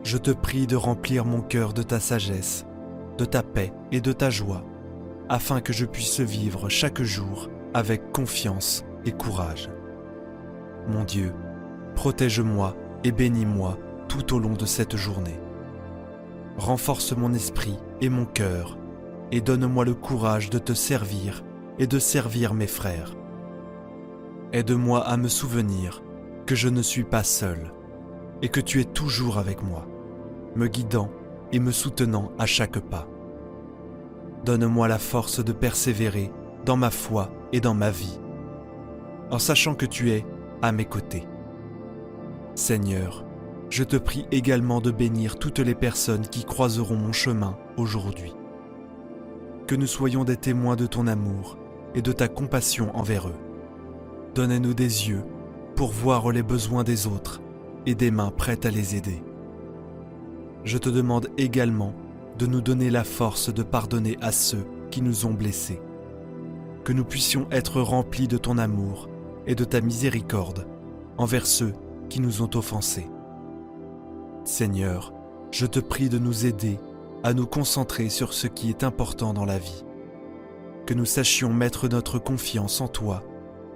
Je te prie de remplir mon cœur de ta sagesse, de ta paix et de ta joie, afin que je puisse vivre chaque jour avec confiance et courage. Mon Dieu, protège-moi et bénis-moi tout au long de cette journée. Renforce mon esprit et mon cœur, et donne-moi le courage de te servir et de servir mes frères. Aide-moi à me souvenir que je ne suis pas seul, et que tu es toujours avec moi, me guidant et me soutenant à chaque pas. Donne-moi la force de persévérer dans ma foi et dans ma vie, en sachant que tu es à mes côtés. Seigneur, je te prie également de bénir toutes les personnes qui croiseront mon chemin aujourd'hui. Que nous soyons des témoins de ton amour et de ta compassion envers eux. Donne-nous des yeux pour voir les besoins des autres et des mains prêtes à les aider. Je te demande également de nous donner la force de pardonner à ceux qui nous ont blessés. Que nous puissions être remplis de ton amour et de ta miséricorde envers ceux qui nous ont offensés. Seigneur, je te prie de nous aider à nous concentrer sur ce qui est important dans la vie. Que nous sachions mettre notre confiance en toi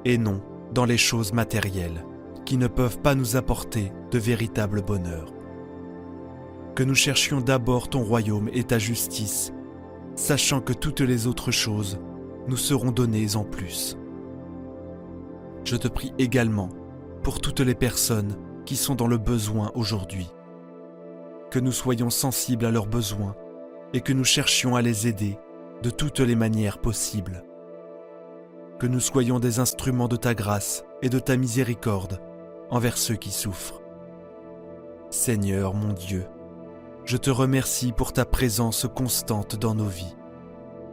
et non dans les choses matérielles qui ne peuvent pas nous apporter de véritable bonheur. Que nous cherchions d'abord ton royaume et ta justice, sachant que toutes les autres choses nous seront données en plus. Je te prie également pour toutes les personnes qui sont dans le besoin aujourd'hui. Que nous soyons sensibles à leurs besoins et que nous cherchions à les aider de toutes les manières possibles. Que nous soyons des instruments de ta grâce et de ta miséricorde envers ceux qui souffrent. Seigneur mon Dieu, je te remercie pour ta présence constante dans nos vies.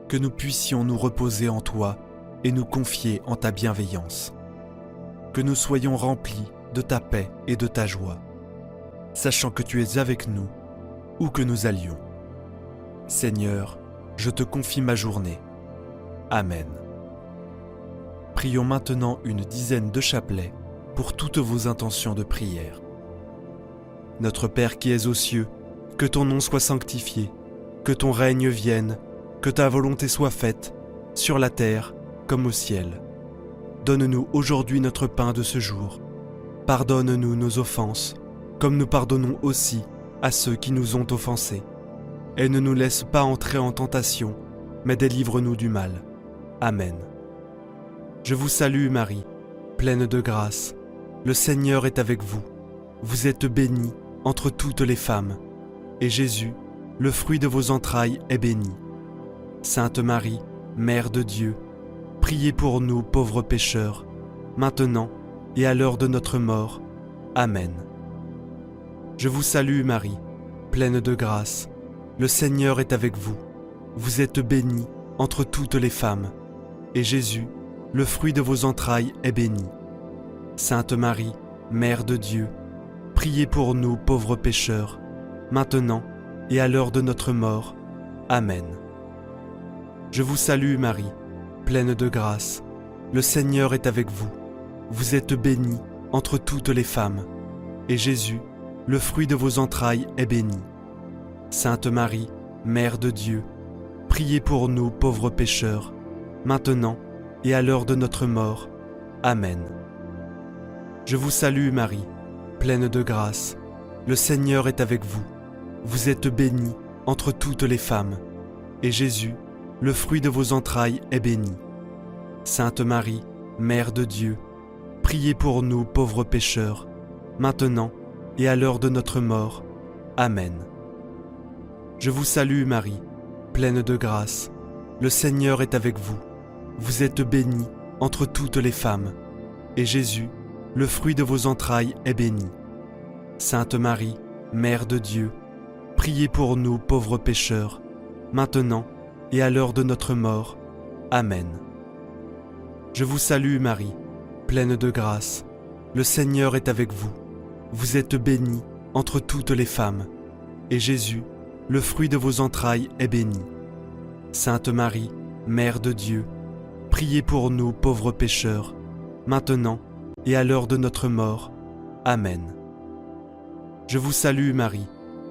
Que nous puissions nous reposer en toi et nous confier en ta bienveillance. Que nous soyons remplis de ta paix et de ta joie, sachant que tu es avec nous, où que nous allions. Seigneur, je te confie ma journée. Amen. Prions maintenant une dizaine de chapelets pour toutes vos intentions de prière. Notre Père qui es aux cieux, que ton nom soit sanctifié, que ton règne vienne, que ta volonté soit faite, sur la terre comme au ciel. Donne-nous aujourd'hui notre pain de ce jour. Pardonne-nous nos offenses, comme nous pardonnons aussi à ceux qui nous ont offensés. Et ne nous laisse pas entrer en tentation, mais délivre-nous du mal. Amen. Je vous salue Marie, pleine de grâce. Le Seigneur est avec vous. Vous êtes bénie entre toutes les femmes, et Jésus, le fruit de vos entrailles, est béni. Sainte Marie, Mère de Dieu, priez pour nous pauvres pécheurs, maintenant et à l'heure de notre mort. Amen. Je vous salue Marie, pleine de grâce. Le Seigneur est avec vous. Vous êtes bénie entre toutes les femmes, et Jésus, le fruit de vos entrailles, est béni. Sainte Marie, Mère de Dieu, priez pour nous pauvres pécheurs, maintenant et à l'heure de notre mort. Amen. Je vous salue Marie, pleine de grâce. Le Seigneur est avec vous. Vous êtes bénie entre toutes les femmes, et Jésus, le fruit de vos entrailles, est béni. Sainte Marie, Mère de Dieu, priez pour nous pauvres pécheurs, maintenant et à l'heure de notre mort. Amen. Je vous salue Marie, pleine de grâce. Le Seigneur est avec vous. Vous êtes bénie entre toutes les femmes, et Jésus, le fruit de vos entrailles, est béni. Sainte Marie, Mère de Dieu, priez pour nous pauvres pécheurs, maintenant et à l'heure de notre mort. Amen. Je vous salue Marie, pleine de grâce. Le Seigneur est avec vous. Vous êtes bénie entre toutes les femmes, et Jésus, le fruit de vos entrailles, est béni. Sainte Marie, Mère de Dieu, priez pour nous pauvres pécheurs, maintenant et à l'heure de notre mort. Amen. Je vous salue Marie, pleine de grâce. Le Seigneur est avec vous. Vous êtes bénie entre toutes les femmes, et Jésus, le fruit de vos entrailles, est béni. Sainte Marie, Mère de Dieu, priez pour nous pauvres pécheurs, maintenant et à l'heure de notre mort. Amen. Je vous salue Marie,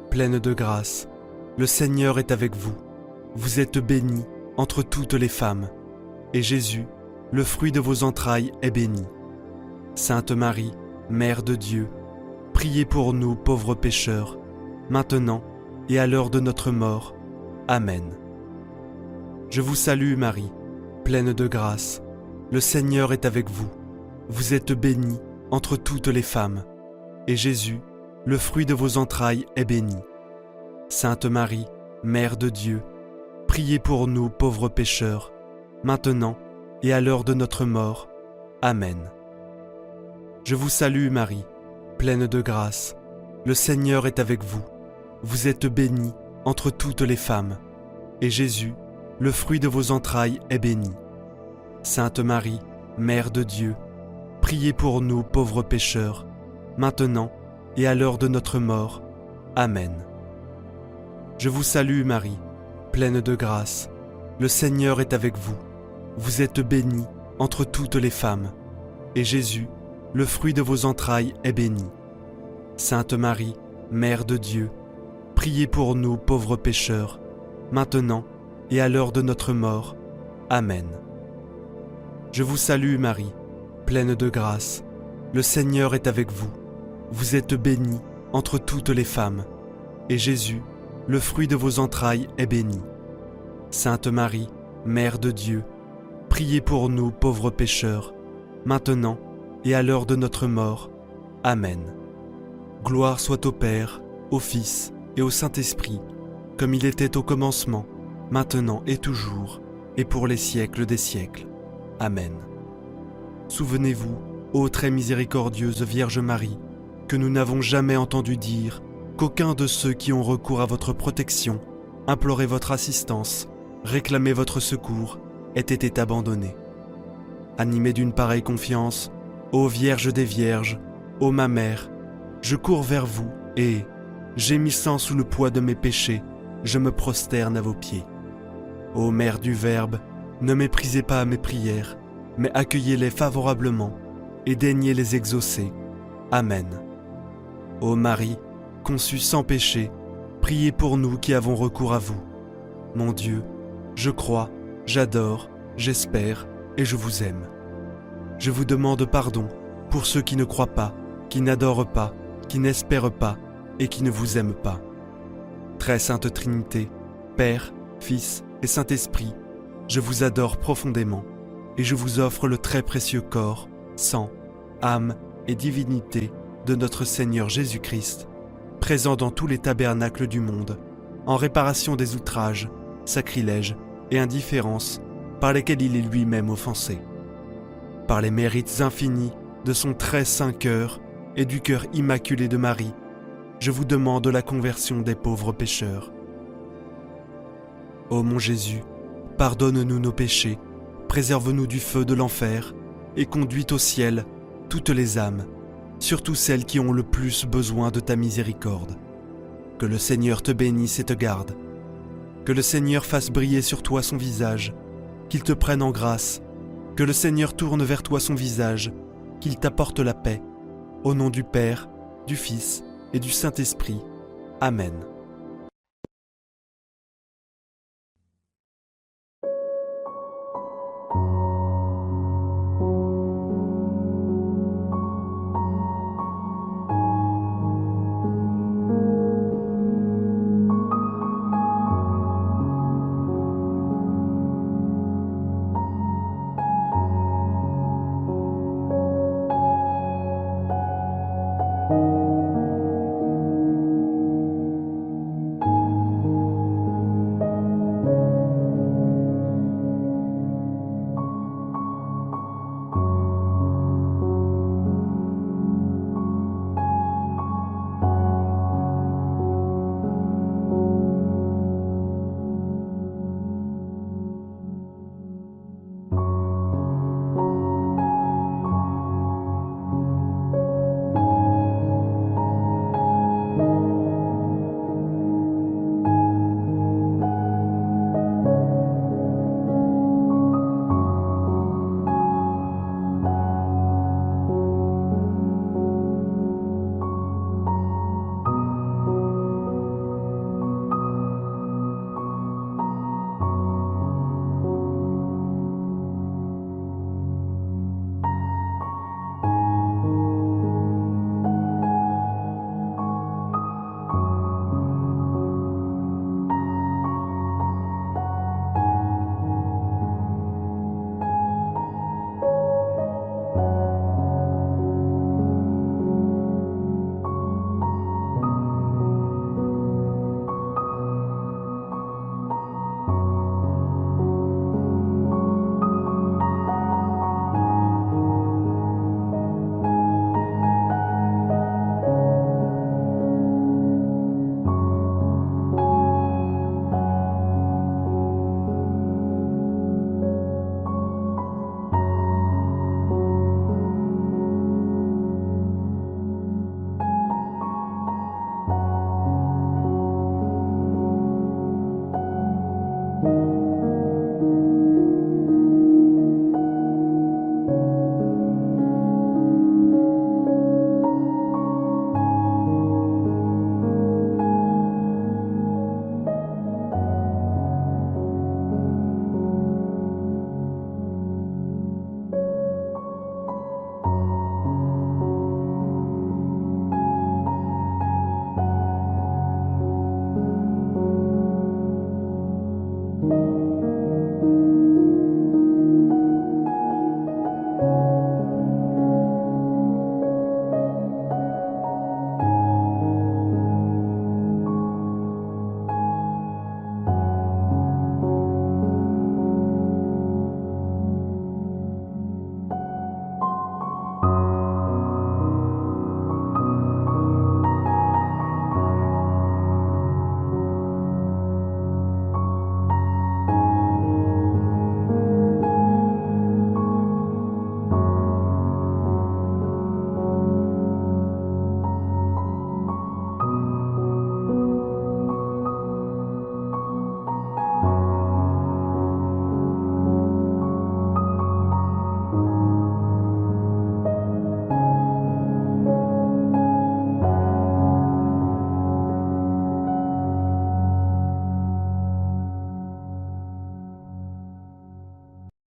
pleine de grâce. Le Seigneur est avec vous. Vous êtes bénie entre toutes les femmes, et Jésus, le fruit de vos entrailles, est béni. Sainte Marie, Mère de Dieu, priez pour nous pauvres pécheurs, maintenant et à l'heure de notre mort. Amen. Je vous salue Marie, pleine de grâce. Le Seigneur est avec vous. Vous êtes bénie entre toutes les femmes, et Jésus, le fruit de vos entrailles, est béni. Sainte Marie, Mère de Dieu, priez pour nous pauvres pécheurs, maintenant et à l'heure de notre mort. Amen. Je vous salue Marie, pleine de grâce. Le Seigneur est avec vous. Vous êtes bénie entre toutes les femmes, et Jésus, le fruit de vos entrailles, est béni. Sainte Marie, Mère de Dieu, priez pour nous pauvres pécheurs, maintenant et à l'heure de notre mort. Amen. Je vous salue Marie, pleine de grâce. Le Seigneur est avec vous. Vous êtes bénie entre toutes les femmes, et Jésus, le fruit de vos entrailles, est béni. Sainte Marie, Mère de Dieu, priez pour nous pauvres pécheurs, maintenant et à l'heure de notre mort. Amen. Je vous salue Marie, pleine de grâce. Le Seigneur est avec vous. Vous êtes bénie entre toutes les femmes, et Jésus, le fruit de vos entrailles, est béni. Sainte Marie, Mère de Dieu, priez pour nous pauvres pécheurs, maintenant et à l'heure de notre mort. Amen. Gloire soit au Père, au Fils et au Saint-Esprit, comme il était au commencement, maintenant et toujours, et pour les siècles des siècles. Amen. Souvenez-vous, ô très miséricordieuse Vierge Marie, que nous n'avons jamais entendu dire qu'aucun de ceux qui ont recours à votre protection, imploré votre assistance, réclamé votre secours, ait été abandonné. Animé d'une pareille confiance, ô Vierge des Vierges, ô ma Mère, je cours vers vous et, gémissant sous le poids de mes péchés, je me prosterne à vos pieds. Ô Mère du Verbe, ne méprisez pas mes prières, mais accueillez-les favorablement et daignez les exaucer. Amen. Ô Marie, conçue sans péché, priez pour nous qui avons recours à vous. Mon Dieu, je crois, j'adore, j'espère et je vous aime. Je vous demande pardon pour ceux qui ne croient pas, qui n'adorent pas, qui n'espèrent pas et qui ne vous aiment pas. Très Sainte Trinité, Père, Fils et Saint-Esprit, je vous adore profondément et je vous offre le très précieux corps, sang, âme et divinité de notre Seigneur Jésus-Christ, présent dans tous les tabernacles du monde, en réparation des outrages, sacrilèges et indifférences par lesquels il est lui-même offensé. Par les mérites infinis de son très saint cœur et du cœur immaculé de Marie, je vous demande la conversion des pauvres pécheurs. Ô mon Jésus, pardonne-nous nos péchés, préserve-nous du feu de l'enfer et conduis au ciel toutes les âmes, surtout celles qui ont le plus besoin de ta miséricorde. Que le Seigneur te bénisse et te garde. Que le Seigneur fasse briller sur toi son visage, qu'il te prenne en grâce. Que le Seigneur tourne vers toi son visage, qu'il t'apporte la paix. Au nom du Père, du Fils et du Saint-Esprit. Amen.